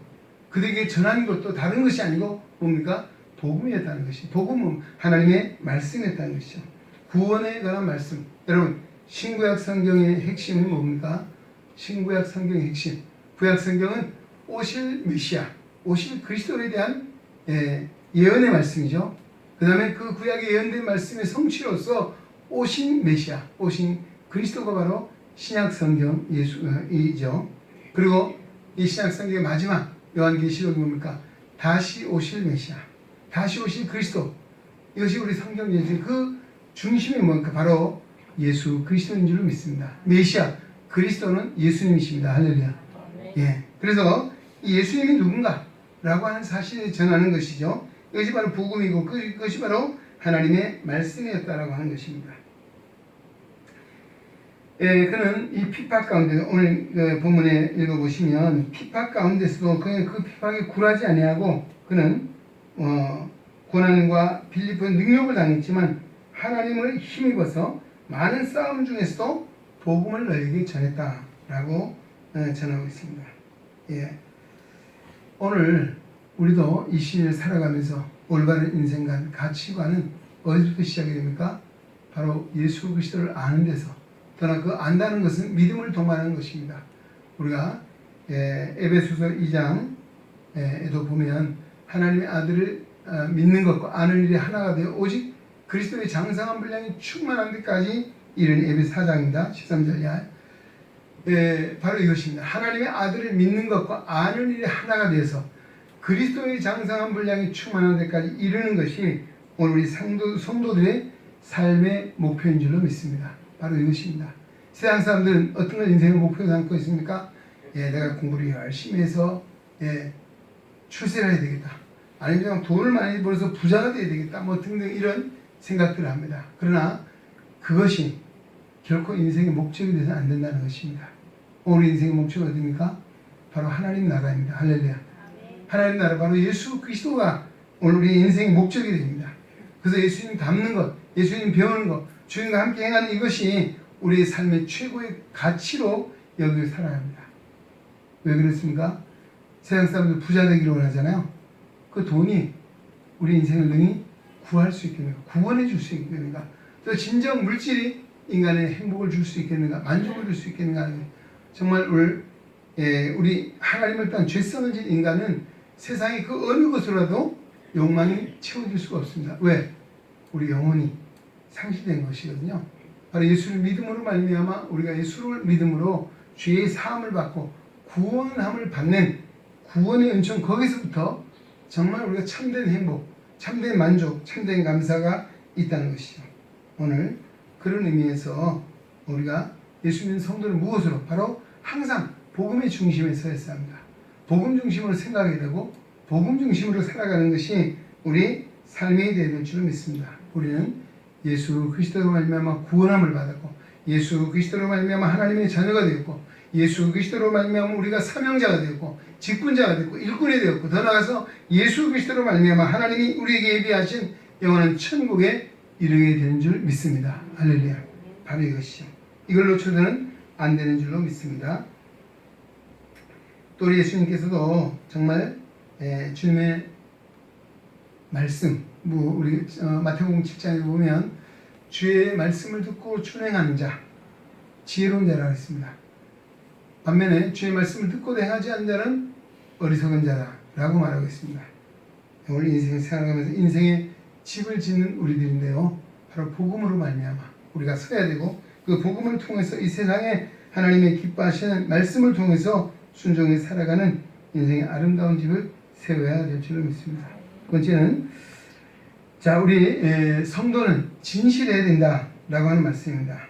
그들에게 전한 것도 다른 것이 아니고 뭡니까? 복음이었다는 것이, 복음은 하나님의 말씀이었다는 것이죠. 구원에 관한 말씀. 여러분, 신구약 성경의 핵심은 뭡니까? 신구약 성경의 핵심, 구약 성경은 오실 메시아, 오실 그리스도에 대한 예언의 말씀이죠. 그 다음에 그 구약의 예언된 말씀의 성취로서 오신 메시아, 오신 그리스도가 바로 신약 성경 예수이죠. 그리고 이 신약 성경의 마지막 요한계시록이 뭡니까? 다시 오실 메시아, 다시 오실 그리스도. 이것이 우리 성경 예수 그 중심이 뭡니까? 바로 예수 그리스도인 줄로 믿습니다. 메시아 그리스도는 예수님이십니다. 할렐루야. 예. 그래서 이 예수님이 누군가? 라고 하는 사실을 전하는 것이죠. 이것이 바로 복음이고 그것이 바로 하나님의 말씀이었다라고 하는 것입니다. 예, 그는 이 핍박 가운데, 오늘 그 본문에 읽어보시면 핍박 가운데서도 그는 그 핍박에 굴하지 아니하고 그는 고난과 빌립보의 능력을 당했지만 하나님을 힘입어서 많은 싸움 중에서도 복음을 너에게 전했다라고 전하고 있습니다. 예. 오늘 우리도 이 시대를 살아가면서 올바른 인생관, 가치관은 어디부터 시작이 됩니까? 바로 예수 그리스도를 아는 데서. 그러나 그 안다는 것은 믿음을 동반하는 것입니다. 우리가 에베소서 2장에도 보면 하나님의 아들을 믿는 것과 아는 일이 하나가 되어 오직 그리스도의 장성한 분량이 충만한 데까지 이른 에베소 4장입니다. 13절 이하. 바로 이것입니다. 하나님의 아들을 믿는 것과 아는 일이 하나가 되어서 그리스도의 장성한 분량이 충만한 데까지 이르는 것이 오늘 우리 성도들의 삶의 목표인 줄로 믿습니다. 바로 이것입니다. 세상 사람들은 어떤 걸 인생의 목표로 삼고 있습니까? 내가 공부를 열심히 해서 출세를 해야 되겠다. 아니면 돈을 많이 벌어서 부자가 돼야 되겠다. 뭐 등등 이런 생각들을 합니다. 그러나 그것이 결코 인생의 목적이 되어서 안 된다는 것입니다. 오늘 인생의 목적은 어디입니까? 바로 하나님 나라입니다. 할렐루야. 하나님 나라, 바로 예수 그리스도가 오늘 우리 인생의 목적이 됩니다. 그래서 예수님 닮는 것, 예수님 배우는 것, 주님과 함께 행하는 이것이 우리의 삶의 최고의 가치로 여기고 살아야 합니다. 왜 그렇습니까? 세상 사람들 부자 되기를 원하잖아요. 그 돈이 우리 인생을 능히 구할 수 있겠는가? 구원해 줄 수 있겠는가? 또 진정 물질이 인간의 행복을 줄 수 있겠는가? 만족을 줄 수 있겠는가? 정말 우리 하나님을 떠난 죄성을 진 인간은 세상의 그 어느 것으로라도 욕망이 채워질 수가 없습니다. 왜? 우리 영혼이 상실된 것이거든요. 바로 예수를 믿음으로 말미암아 우리가 예수를 믿음으로 죄의 사함을 받고 구원함을 받는 구원의 은총, 거기서부터 정말 우리가 참된 행복, 참된 만족, 참된 감사가 있다는 것이죠. 오늘 그런 의미에서 우리가 예수 믿는 성도는 무엇으로? 바로 항상 복음의 중심에 서 있어야 합니다. 복음 중심으로 생각해야 되고 복음 중심으로 살아가는 것이 우리 삶이 되는 줄 믿습니다. 우리는 예수 그리스도로 말미암아 구원함을 받았고 예수 그리스도로 말미암아 하나님의 자녀가 되었고 예수 그리스도로 말미암아 우리가 사명자가 되었고 직분자가 되었고 일꾼이 되었고 더 나아가서 예수 그리스도로 말미암아 하나님이 우리에게 예비하신 영원한 천국에 이르게 되는 줄 믿습니다. 할렐루야. 바로 이것이죠. 이걸 놓쳐서는 안 되는 줄로 믿습니다. 또 우리 예수님께서도 정말 주님의 말씀, 우리 마태복음 7장에 보면 주의 말씀을 듣고 준행하는 자, 지혜로운 자라고 했습니다. 반면에 주의 말씀을 듣고도 행하지 않는 자는 어리석은 자라고 말하고 있습니다. 오늘 인생 살아가면서 인생의 집을 짓는 우리들인데요, 바로 복음으로 말미암아 우리가 서야 되고, 그 복음을 통해서 이 세상에 하나님의 기뻐하시는 말씀을 통해서 순종해 살아가는 인생의 아름다운 집을 세워야 될 줄로 믿습니다. 번째는, 자, 우리 성도는 진실해야 된다라고 하는 말씀입니다.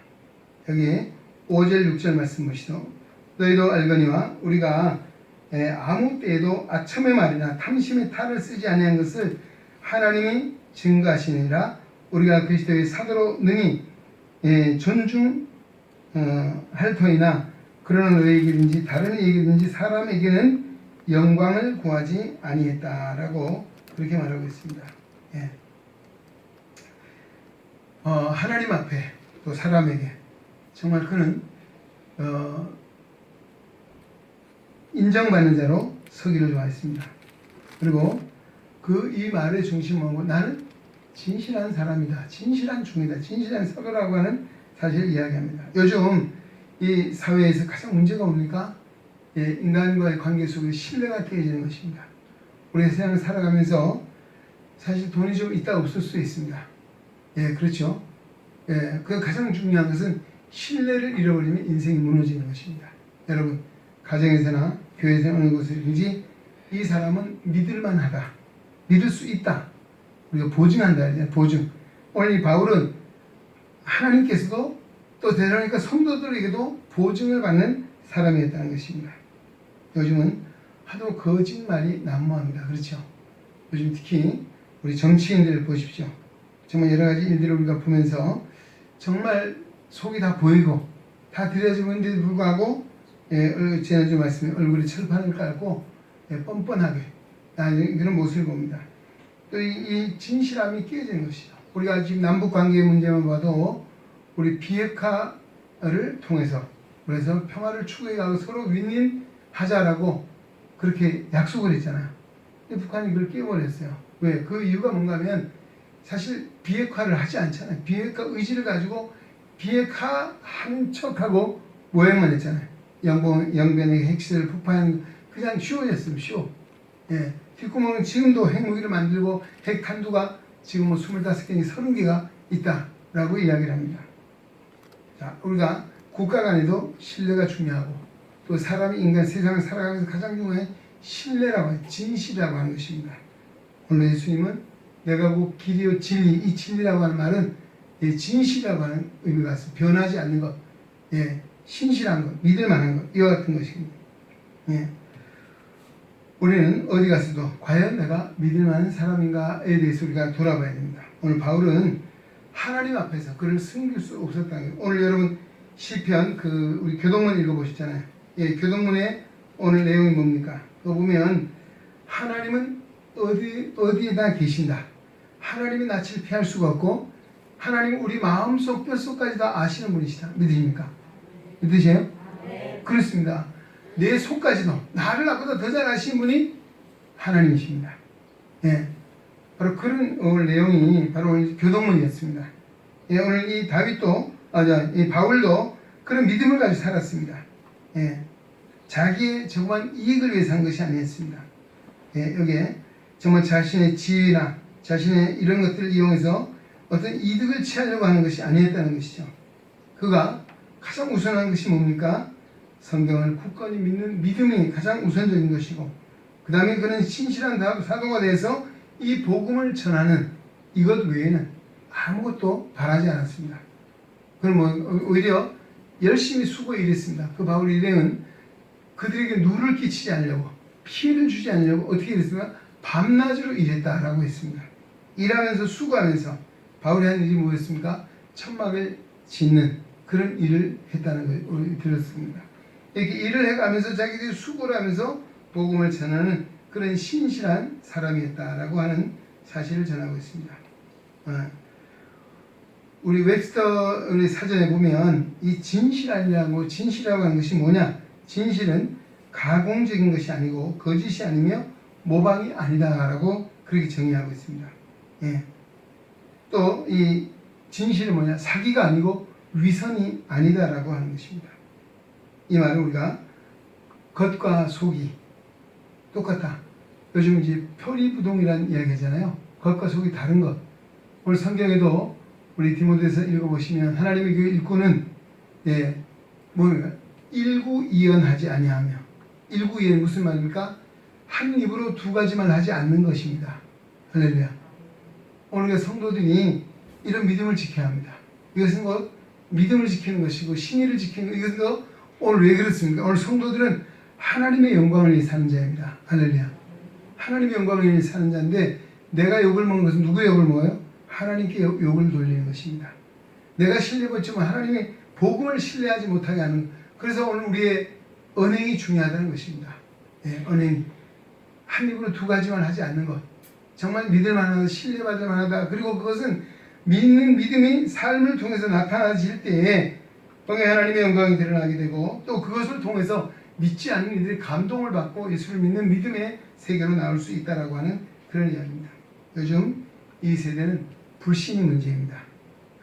여기 5절 6절 말씀 보시죠. 너희도 알거니와 우리가 아무 때에도 아첨의 말이나 탐심의 탈을 쓰지 아니한 것을 하나님이 증거하시니라. 우리가 그리스도의 사도로 능히 존중할 터이나 그러나 너희에게든지 다른 이에게든지 사람에게는 영광을 구하지 아니했다라고 그렇게 말하고 있습니다. 예. 하나님 앞에 또 사람에게 정말 그는 인정받는 자로 서기를 좋아했습니다. 그리고 이 말의 중심은 나는 진실한 사람이다, 진실한 중이다, 진실한 사도라고 하는 사실을 이야기합니다. 요즘 이 사회에서 가장 문제가 뭡니까? 인간과의 관계 속에 신뢰가 깨지는 것입니다. 우리 세상을 살아가면서 사실 돈이 좀 있다 없을 수 있습니다. 그렇죠. 그 가장 중요한 것은 신뢰를 잃어버리면 인생이 무너지는 것입니다. 여러분, 가정에서나 교회에서 어느 곳이든지 이 사람은 믿을만하다, 믿을 수 있다, 우리가 보증한다. 보증. 오늘 이 바울은 하나님께서도 또 대사로니까 성도들에게도 보증을 받는 사람이었다는 것입니다. 요즘은 하도 거짓말이 난무합니다. 그렇죠? 요즘 특히 우리 정치인들 보십시오. 정말 여러 가지 일들을 우리가 보면서 정말 속이 다 보이고 다 들여지는데도 불구하고 지난주 말씀에 얼굴에 철판을 깔고 뻔뻔하게 그런 모습을 봅니다. 또 이 진실함이 깨지는 것이죠. 우리가 지금 남북 관계 문제만 봐도 우리 비핵화를 통해서 그래서 평화를 추구해가고 서로 윈윈하자라고 그렇게 약속을 했잖아요. 근데 북한이 그걸 깨버렸어요. 왜? 그 이유가 뭔가 하면 사실 비핵화를 하지 않잖아요. 비핵화 의지를 가지고 비핵화하는 척하고 모양만 했잖아요. 영변의 핵시설을 폭파하는 그냥 쉬워졌어요. 쉬워. 뒷구멍은 지금도 핵무기를 만들고 핵탄두가 지금 25개니 30개가 있다라고 이야기를 합니다. 자, 우리가 국가 간에도 신뢰가 중요하고 또 사람이 인간 세상을 살아가면서 가장 중요한 신뢰라고 하는 진실이라고 하는 것입니다. 오늘 예수님은 내가 곧 길이요 진리, 이 진리라고 하는 말은 진실이라고 하는 의미가 있습니다. 변하지 않는 것, 신실한 것, 믿을 만한 것, 이와 같은 것입니다. 우리는 어디 가서도 과연 내가 믿을 만한 사람인가에 대해서 우리가 돌아봐야 됩니다. 오늘 바울은 하나님 앞에서 그를 숨길 수 없었다는 거예요. 오늘 여러분 시편 우리 교동문 읽어보셨잖아요. 교동문의 오늘 내용이 뭡니까? 그거 보면 하나님은 어디에다 계신다. 하나님의 낯을 피할 수가 없고 하나님은 우리 마음속 뼛속까지 다 아시는 분이시다. 믿으십니까? 믿으세요? 네. 그렇습니다. 내 속까지도 나를 나보다 더 잘 아시는 분이 하나님이십니다. 바로 그런 오늘 내용이 바로 오늘 교동문이었습니다. 오늘 이 다윗도 이 바울도 그런 믿음을 가지고 살았습니다. 자기의 저거만 이익을 위해서 한 것이 아니었습니다. 여기에 정말 자신의 지위나 자신의 이런 것들을 이용해서 어떤 이득을 취하려고 하는 것이 아니었다는 것이죠. 그가 가장 우선한 것이 뭡니까? 성경을 굳건히 믿는 믿음이 가장 우선적인 것이고 그 다음에 그는 신실한 사도가 돼서 이 복음을 전하는 이것 외에는 아무것도 바라지 않았습니다. 그럼 오히려 열심히 수고해 일했습니다. 그 바울 일행은 그들에게 누를 끼치지 않으려고 피해를 주지 않으려고 어떻게 일했습니까? 밤낮으로 일했다라고 했습니다. 일하면서 수고하면서 바울이 한 일이 뭐였습니까? 천막을 짓는 그런 일을 했다는 걸 들었습니다. 이렇게 일을 해가면서 자기들이 수고를 하면서 복음을 전하는 그런 신실한 사람이었다라고 하는 사실을 전하고 있습니다. 우리 웹스터 우리 사전에 보면 이 진실이라고 하는 것이 뭐냐? 진실은 가공적인 것이 아니고 거짓이 아니며 모방이 아니다라고 그렇게 정의하고 있습니다. 예. 또 이 진실은 뭐냐? 사기가 아니고 위선이 아니다라고 하는 것입니다. 이 말은 우리가 겉과 속이 똑같다. 요즘 이제 표리부동이라는 이야기 하잖아요. 겉과 속이 다른 것. 오늘 성경에도 우리 디모데서 읽어보시면 하나님의 그 일꾼은 뭡니까? 일구이연하지 아니하며. 일구이연 무슨 말입니까? 한 입으로 두 가지 말 하지 않는 것입니다. 할렐루야. 오늘 성도들이 이런 믿음을 지켜야 합니다. 이것은 뭐 믿음을 지키는 것이고 신의를 지키는 것. 이것은 오늘 왜 그렇습니까? 오늘 성도들은 하나님의 영광을 위해 사는 자입니다. 할렐루야. 하나님의 영광을 위해 사는 자인데 내가 욕을 먹는 것은 누구의 욕을 먹어요? 하나님께 욕을 돌리는 것입니다. 내가 신뢰받지만 하나님의 복음을 신뢰하지 못하게 하는. 그래서 오늘 우리의 언행이 중요하다는 것입니다. 언행. 한 입으로 두 가지만 하지 않는 것. 정말 믿을 만하다, 신뢰받을 만하다. 그리고 그것은 믿는 믿음이 삶을 통해서 나타나질 때에 통해 하나님의 영광이 드러나게 되고 또 그것을 통해서 믿지 않는 이들이 감동을 받고 예수를 믿는 믿음의 세계로 나올 수 있다라고 하는 그런 이야기입니다. 요즘 이 세대는 불신이 문제입니다.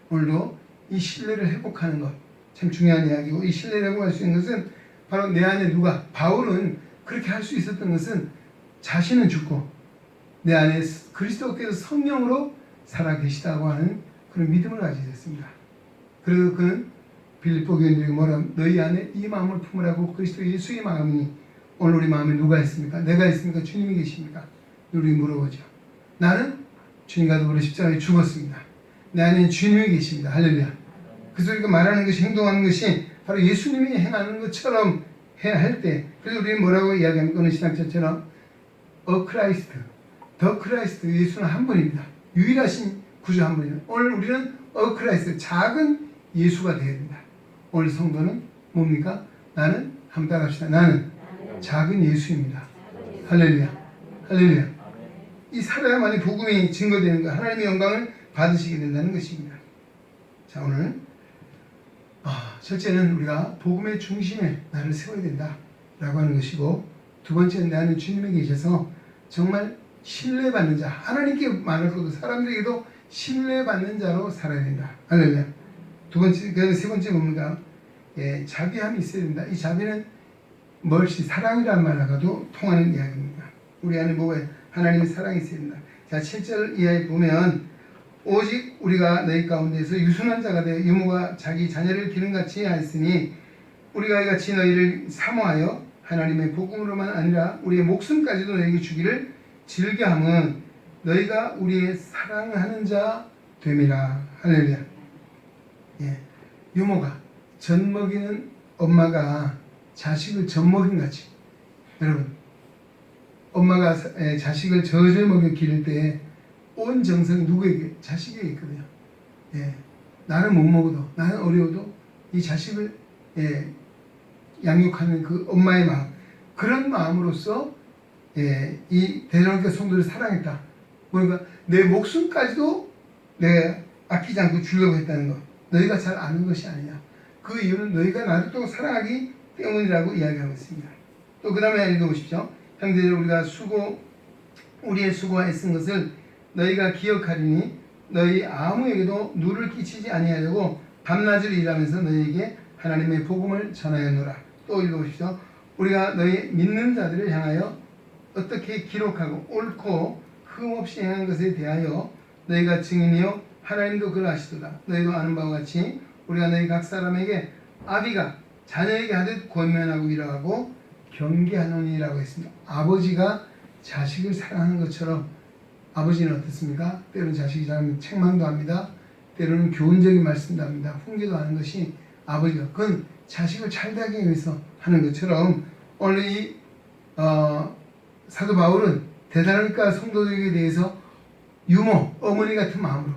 오늘도 이 신뢰를 회복하는 것 참 중요한 이야기고 이 신뢰를 회복할 수 있는 것은 바로 내 안에 누가 바울은 그렇게 할 수 있었던 것은 자신은 죽고 내 안에 그리스도께서 성령으로 살아계시다고 하는 그런 믿음을 가지게 됐습니다. 그리고 그는 빌립보 교인들에게 뭐라 너희 안에 이 마음을 품으라고 그리스도 예수의 마음이니 오늘 우리 마음에 누가 있습니까? 내가 있습니까? 주님이 계십니까? 우리 물어보죠. 나는 주님과 더불어 십자가에 죽었습니다. 내 안에는 주님이 계십니다. 할렐루야. 그래서 우리가 말하는 것이 행동하는 것이 바로 예수님이 행하는 것처럼 해야 할 때 그래서 우리는 뭐라고 이야기합니까? 어느 신학자처럼 크라이스트, 더 크라이스트 예수는 한 분입니다. 유일하신 구주 한 분입니다. 오늘 우리는 크라이스트 작은 예수가 되어야 된다. 오늘 성도는 뭡니까? 나는 한번 따라합시다. 나는 작은 예수입니다. 할렐루야. 할렐루야. 이 살아야만이 복음이 증거되는 것, 하나님의 영광을 받으시게 된다는 것입니다. 자, 오늘 첫째는 우리가 복음의 중심에 나를 세워야 된다라고 하는 것이고 두 번째는 나는 주님에 계셔서 정말 신뢰받는 자, 하나님께 말할 것도 사람들에게도 신뢰받는 자로 살아야 된다. 할렐루야. 두 번째, 그래서 세 번째 뭡니까? 자비함이 있어야 된다. 이 자비는 멀시 사랑이라는 말하고도 통하는 이야기입니다. 우리 안에 뭐가 하나님의 사랑이 있어야 된다. 자, 7절 이하에 보면 오직 우리가 너희 가운데서 유순한 자가 되어 유모가 자기 자녀를 기름같이 하였으니 우리가 이같이 너희를 사모하여 하나님의 복음으로만 아니라 우리의 목숨까지도 너희에게 주기를 즐겨함은 너희가 우리의 사랑하는 자 됨이라. 할렐루야. 유모가 젖 먹이는 엄마가 자식을 젖 먹인 같이 여러분 엄마가 자식을 젖을 먹여 기를 때 온 정성이 누구에게? 자식에게 있거든요. 나는 못 먹어도 나는 어려워도 이 자식을 양육하는 그 엄마의 마음 그런 마음으로써 이 대전학교 성도를 사랑했다. 그러니까 내 목숨까지도 내가 아끼지 않고 주려고 했다는 것 너희가 잘 아는 것이 아니냐. 그 이유는 너희가 나를 또 사랑하기 때문이라고 이야기하고 있습니다. 또 그 다음에 읽어보십시오. 형제들 우리가 우리의 수고와 애쓴 것을 너희가 기억하리니 너희 아무에게도 누를 끼치지 아니하려고 밤낮을 일하면서 너희에게 하나님의 복음을 전하였노라. 또 읽어보십시오. 우리가 너희 믿는 자들을 향하여 어떻게 기록하고 옳고 흠없이 행한 것에 대하여 너희가 증인이요 하나님도 그를 아시도다. 너희도 아는 바와 같이 우리가 너희 각 사람에게 아비가 자녀에게 하듯 권면하고 위로하고 경계하노니라고 했습니다. 아버지가 자식을 사랑하는 것처럼 아버지는 어떻습니까? 때로는 자식이 잘하면 책망도 합니다. 때로는 교훈적인 말씀도 합니다. 훈계도 하는 것이 아버지가 그건 자식을 잘되게 위해서 하는 것처럼 오늘 이 사도 바울은 대단하니까 성도들에게 대해서 유모, 어머니 같은 마음으로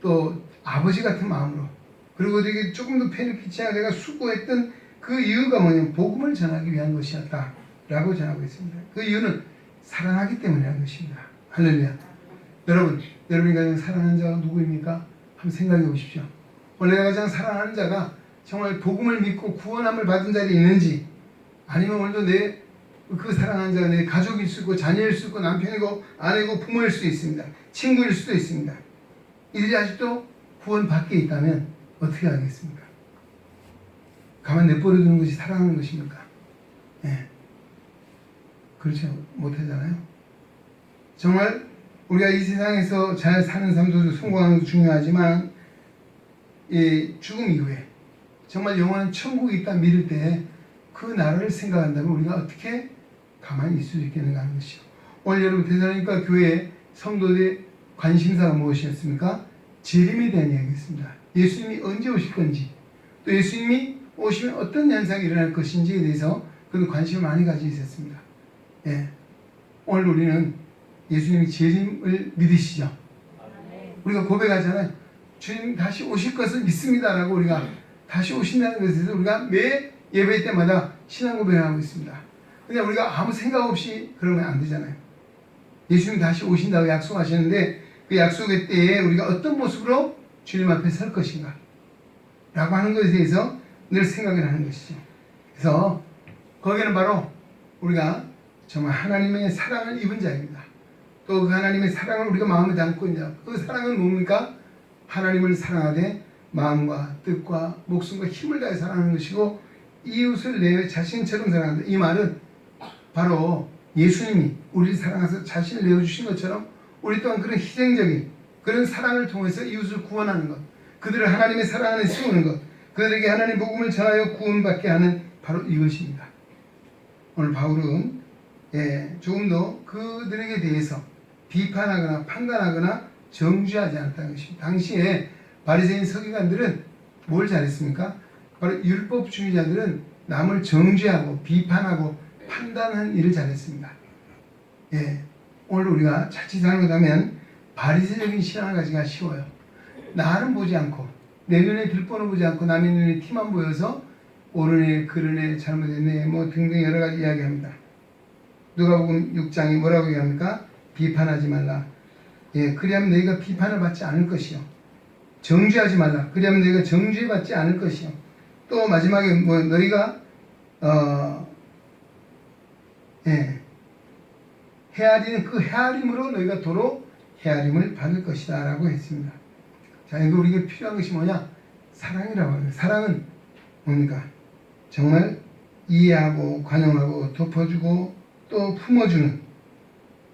또 아버지 같은 마음으로 그리고 되게 조금 더 폐를 끼치야 내가 수고했던 그 이유가 뭐냐면 복음을 전하기 위한 것이었다 라고 전하고 있습니다. 그 이유는 사랑하기 때문이라는 것입니다. 할렐루야. 여러분이 가장 사랑하는 자가 누구입니까? 한번 생각해 보십시오. 오늘 내가 가장 사랑하는 자가 정말 복음을 믿고 구원함을 받은 자리에 있는지 아니면 오늘도 내 그 사랑하는 자가 내 가족일 수 있고 자녀일 수 있고 남편이고 아내고 부모일 수 있습니다. 친구일 수도 있습니다. 이들이 아직도 구원 밖에 있다면 어떻게 하겠습니까? 가만 내버려 두는 것이 사랑하는 것입니까? 예. 그렇죠. 못하잖아요. 정말 우리가 이 세상에서 잘 사는 삶도 성공하는 것도 중요하지만 죽음 이후에 정말 영원한 천국이 있다 믿을 때 그 나라를 생각한다면 우리가 어떻게 가만히 있을 수 있겠는가 하는 것이요. 오늘 여러분 데살로니가 교회 성도들의 관심사가 무엇이었습니까? 재림에 대한 이야기였습니다. 예수님이 언제 오실 건지, 또 예수님이 오시면 어떤 현상이 일어날 것인지에 대해서 그런 관심을 많이 가지고 있었습니다. 예. 오늘 우리는 예수님이 재림을 믿으시죠? 우리가 고백하잖아요. 주님 다시 오실 것을 믿습니다라고 우리가 다시 오신다는 것에 대해서 우리가 매 예배 때마다 신앙 고백을 하고 있습니다. 그냥 우리가 아무 생각 없이 그러면 안 되잖아요. 예수님 다시 오신다고 약속하셨는데 그 약속의 때에 우리가 어떤 모습으로 주님 앞에 설 것인가 라고 하는 것에 대해서 늘 생각을 하는 것이죠. 그래서 거기는 바로 우리가 정말 하나님의 사랑을 입은 자입니다. 또 그 하나님의 사랑을 우리가 마음에 담고 있는 자. 그 사랑은 뭡니까? 하나님을 사랑하되 마음과 뜻과 목숨과 힘을 다해 사랑하는 것이고 이웃을 내 자신처럼 사랑한다. 이 말은 바로 예수님이 우리를 사랑해서 자신을 내어주신 것처럼 우리 또한 그런 희생적인 그런 사랑을 통해서 이웃을 구원하는 것, 그들을 하나님의 사랑 안에 세우는 것, 그들에게 하나님 복음을 전하여 구원받게 하는 바로 이것입니다. 오늘 바울은 조금 더 그들에게 대해서 비판하거나 판단하거나 정죄하지 않았다는 것입니다. 당시에 바리새인 서기관들은 뭘 잘했습니까? 바로 율법주의자들은 남을 정죄하고 비판하고 판단하는 일을 잘했습니다. 오늘 우리가 자칫 잘못하면 바리새적인 신앙을 가지기가 쉬워요. 나를 보지 않고 내 눈에 들보는 보지 않고 남의 눈에 티만 보여서 옳으네 그르네 잘못했네 뭐 등등 여러 가지 이야기합니다. 누가복음 6장이 뭐라고 얘기합니까? 비판하지 말라. 그리하면 너희가 비판을 받지 않을 것이요. 정죄하지 말라. 그리하면 너희가 정죄받지 않을 것이요. 또 마지막에 뭐 너희가 헤아리는 그 헤아림으로 너희가 도로 헤아림을 받을 것이다 라고 했습니다. 자, 이거 우리에게 필요한 것이 뭐냐? 사랑이라고 합니다. 사랑은 뭡니까? 정말 이해하고 관용하고 덮어주고 또 품어주는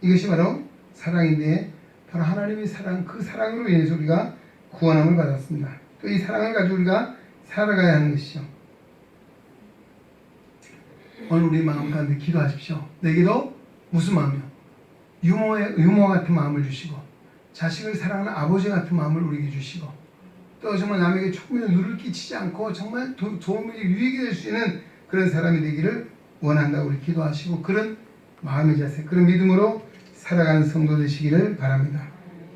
이것이 바로 사랑인데 바로 하나님의 사랑, 그 사랑으로 인해서 우리가 구원함을 받았습니다. 또 이 사랑을 가지고 우리가 살아가야 하는 것이죠. 오늘 우리 마음 가운데 기도하십시오. 내게도 무슨 마음이요? 유모 같은 마음을 주시고 자식을 사랑하는 아버지 같은 마음을 우리에게 주시고 또 정말 남에게 조금이라도 누를 끼치지 않고 정말 도움이 유익이 될 수 있는 그런 사람이 되기를 원한다고 우리 기도하시고 그런 마음의 자세, 그런 믿음으로 살아가는 성도 되시기를 바랍니다.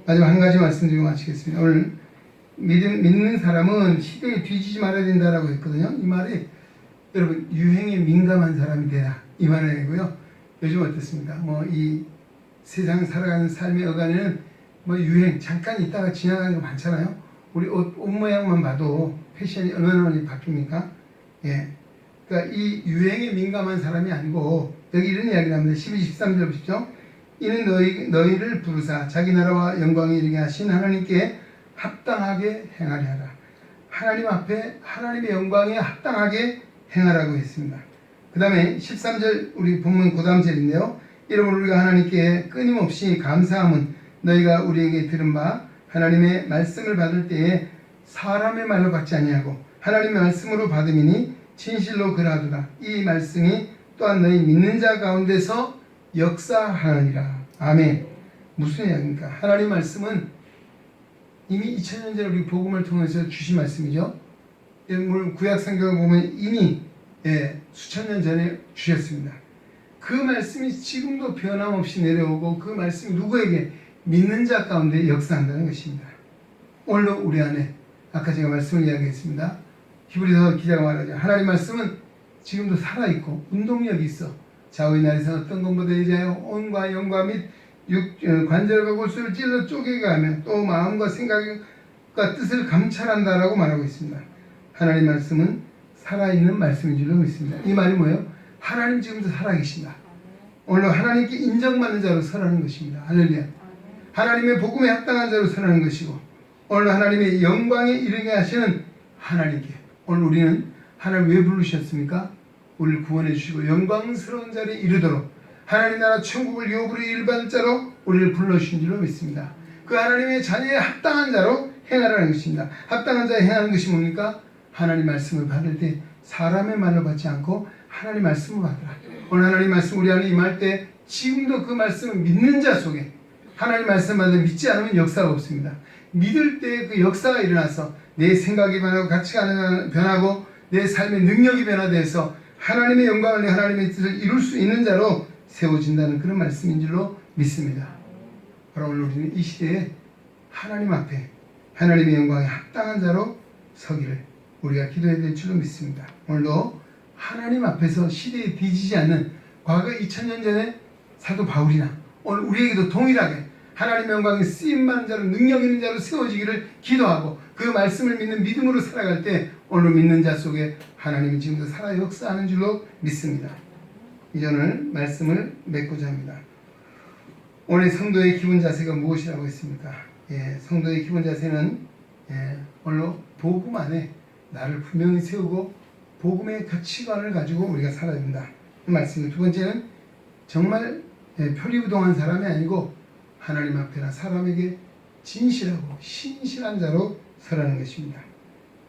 마지막 한 가지 말씀드리고 마치겠습니다. 오늘 믿는 사람은 시대에 뒤지지 말아야 된다라고 했거든요. 이 말이 여러분 유행에 민감한 사람이 되라 이 말이고요. 요즘 어떻습니까? 뭐 이 세상 살아가는 삶의 어간에는 뭐 유행 잠깐 있다가 지나가는 거 많잖아요. 우리 옷 모양만 봐도 패션이 얼마나 많이 바뀝니까? 그러니까 이 유행에 민감한 사람이 아니고 여기 이런 이야기를 합니다. 12, 13절 보십시오. 이는 너희를 부르사 자기 나라와 영광에 이르게 하신 하나님께 합당하게 행하려 하라. 하나님 앞에 하나님의 영광에 합당하게 행하라고 했습니다. 그 다음에 13절 우리 본문 그 다음 절인데요. 이러므로 우리가 하나님께 끊임없이 감사함은 너희가 우리에게 들은 바 하나님의 말씀을 받을 때에 사람의 말로 받지 아니하고 하나님의 말씀으로 받음이니 진실로 그러하도다. 이 말씀이 또한 너희 믿는 자 가운데서 역사하느니라. 아멘. 무슨 이야기입니까? 하나님 말씀은 이미 2000년 전에 우리 복음을 통해서 주신 말씀이죠. 물론 구약 성경을 보면 이미 수천 년 전에 주셨습니다. 그 말씀이 지금도 변함없이 내려오고 그 말씀이 누구에게 믿는 자 가운데 역사한다는 것입니다. 오늘도 우리 안에 아까 제가 말씀을 이야기했습니다. 히브리서 기자가 말하죠. 하나님 말씀은 지금도 살아있고 운동력이 있어 좌우의 날에서 어떤 것보다 이제요 온과 영과 및 관절과 골수를 찔러 쪼개가며 또 마음과 생각과 뜻을 감찰한다라고 말하고 있습니다. 하나님 말씀은 살아있는 말씀인 줄로 믿습니다. 이 말이 뭐예요? 하나님 지금도 살아계신다. 오늘도 하나님께 인정받는 자로 서라는 것입니다. 할렐루야. 하나님의 복음에 합당한 자로 서라는 것이고, 오늘 하나님의 영광에 이르게 하시는 하나님께, 오늘 우리는 하나님 왜 부르셨습니까? 우리를 구원해 주시고 영광스러운 자리에 이르도록 하나님 나라 천국을 요구로 일반 자로 우리를 불러주신 줄로 믿습니다. 그 하나님의 자녀에 합당한 자로 행하라는 것입니다. 합당한 자에 행하는 것이 뭡니까? 하나님 말씀을 받을 때 사람의 말로 받지 않고 하나님 말씀을 받으라. 오늘 하나님 말씀 우리 안에 임할 때 지금도 그 말씀을 믿는 자 속에, 하나님 말씀 받을 믿지 않으면 역사가 없습니다. 믿을 때 그 역사가 일어나서 내 생각이 변하고 가치가 변하고 내 삶의 능력이 변화돼서 하나님의 영광을 내 하나님의 뜻을 이룰 수 있는 자로 세워진다는 그런 말씀인 줄로 믿습니다. 바로 오늘 우리는 이 시대에 하나님 앞에 하나님의 영광에 합당한 자로 서기를 우리가 기도해야 될 줄로 믿습니다. 오늘도 하나님 앞에서 시대에 뒤지지 않는 과거 2000년 전에 사도 바울이나 오늘 우리에게도 동일하게 하나님의 영광에 쓰임받는 자로 능력 있는 자로 세워지기를 기도하고 그 말씀을 믿는 믿음으로 살아갈 때 오늘 믿는 자 속에 하나님이 지금도 살아 역사하는 줄로 믿습니다. 이제 오늘 말씀을 맺고자 합니다. 오늘 성도의 기본 자세가 무엇이라고 했습니까? 성도의 기본 자세는 오늘 복음 안에 나를 분명히 세우고 복음의 가치관을 가지고 우리가 살아야 된다. 그 말씀입니다. 두 번째는 정말 표리부동한 사람이 아니고 하나님 앞에나 사람에게 진실하고 신실한 자로 서라는 것입니다.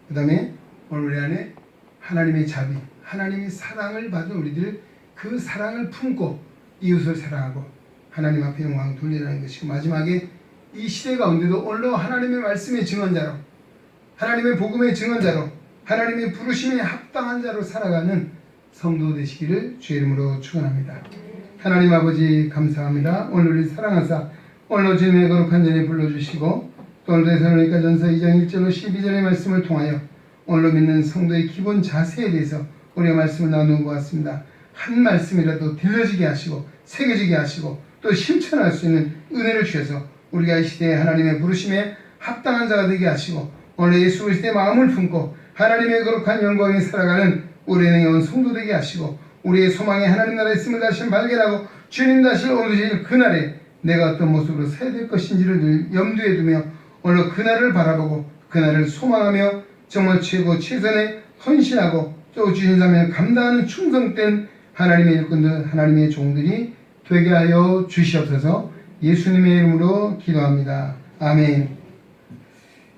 그 다음에 오늘 우리 안에 하나님의 자비, 하나님의 사랑을 받은 우리들 그 사랑을 품고 이웃을 사랑하고 하나님 앞에 영광을 돌리라는 것이고, 마지막에 이 시대 가운데도 오늘도 하나님의 말씀의 증언자로, 하나님의 복음의 증언자로, 하나님의 부르심에 합당한 자로 살아가는 성도 되시기를 주의 이름으로 축원합니다. 하나님 아버지 감사합니다. 오늘 우리 사랑하사 오늘 주님의 거룩한 전에 불러주시고 또 오늘 데살로니가 전서 2장 1절로 12절의 말씀을 통하여 오늘 믿는 성도의 기본 자세에 대해서 우리가 말씀을 나누는 것 같습니다. 한 말씀이라도 들려지게 하시고 새겨지게 하시고 또 실천할 수 있는 은혜를 주셔서 우리가 이 시대에 하나님의 부르심에 합당한 자가 되게 하시고 오늘 예수 그리스도의 마음을 품고 하나님의 거룩한 영광에 살아가는 우리의 영혼 성도 되게 하시고 우리의 소망이 하나님 나라에 있음을 다시 발견하고 주님 다시 오실 그날에 내가 어떤 모습으로 서야 될 것인지를 늘 염두에 두며 오늘 그날을 바라보고 그날을 소망하며 정말 최고 최선의 헌신하고 또 주신 사명을 감당하는 충성된 하나님의 일꾼들, 하나님의 종들이 되게 하여 주시옵소서. 예수님의 이름으로 기도합니다. 아멘.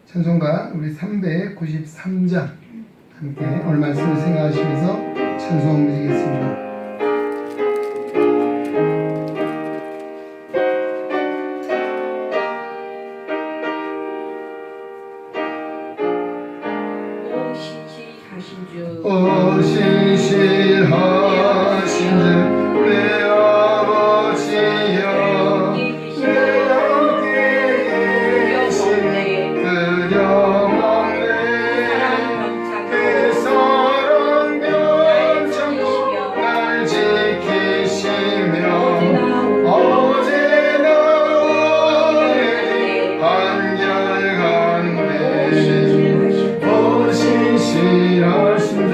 찬송가 우리 393장 함께 오늘 말씀을 생각하시면서 찬송 드리겠습니다. 오 신실하신 주 내 아버지여 내 함께 계신 그려먹네 그 사랑 변창고 날 지키시며 어제나 오늘이 한결같네 오 신실하신 주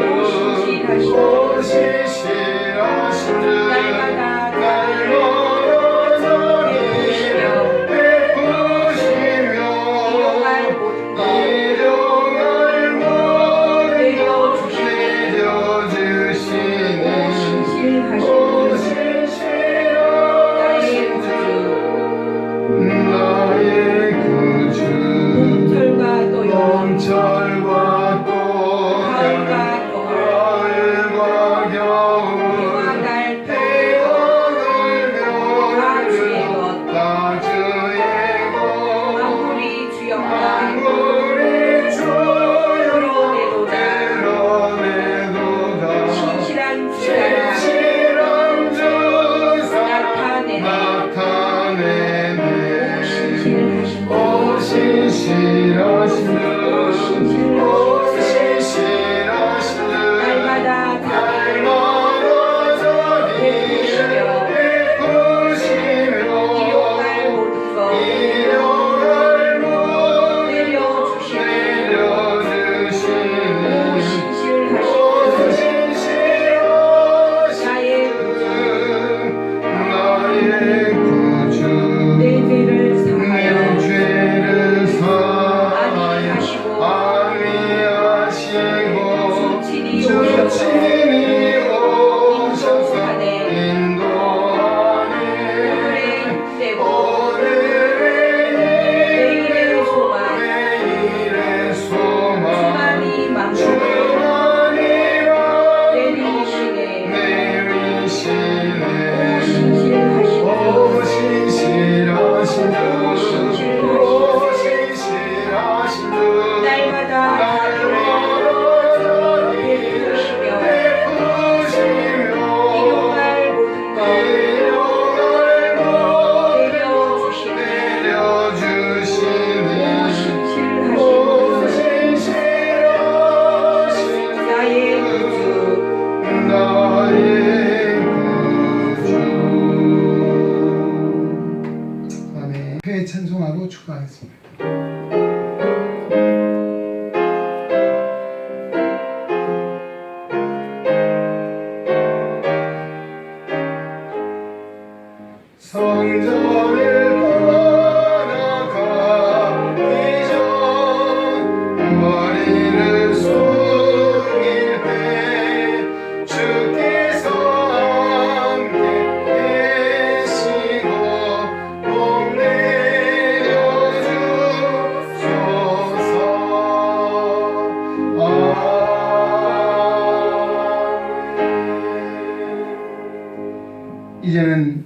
이제는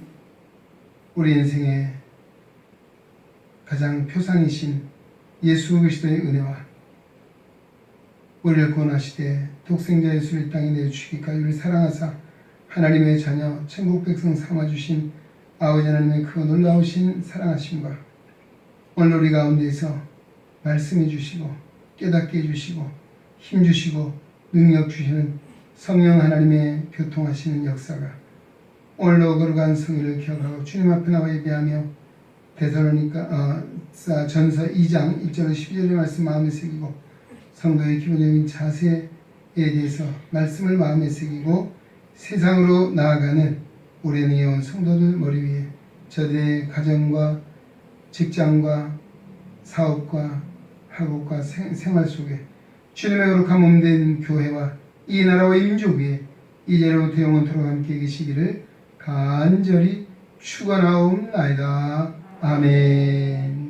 우리 인생의 가장 표상이신 예수 그리스도의 은혜와 우리를 구원하시되 독생자 예수를 이 땅에 내주시기까지 우리를 사랑하사 하나님의 자녀 천국 백성 삼아주신 아버지 하나님의 그 놀라우신 사랑하심과 오늘 우리 가운데에서 말씀해 주시고 깨닫게 해주시고 힘주시고 능력 주시는 성령 하나님의 교통하시는 역사가 오늘도 거룩한 성의를 기억하고 주님 앞에 나와 예배하며 데살로니가 전서 2장 1절로 12절의 말씀 마음에 새기고 성도의 기본적인 자세에 대해서 말씀을 마음에 새기고 세상으로 나아가는 우리 능에 온 성도들 머리 위에 저들의 가정과 직장과 사업과 학업과 생활 속에 주님의 거룩한 몸된 교회와 이 나라와 이 민족 위에 이제로부터 영원토록 함께 계시기를 간절히 축원하옵나이다. 아멘.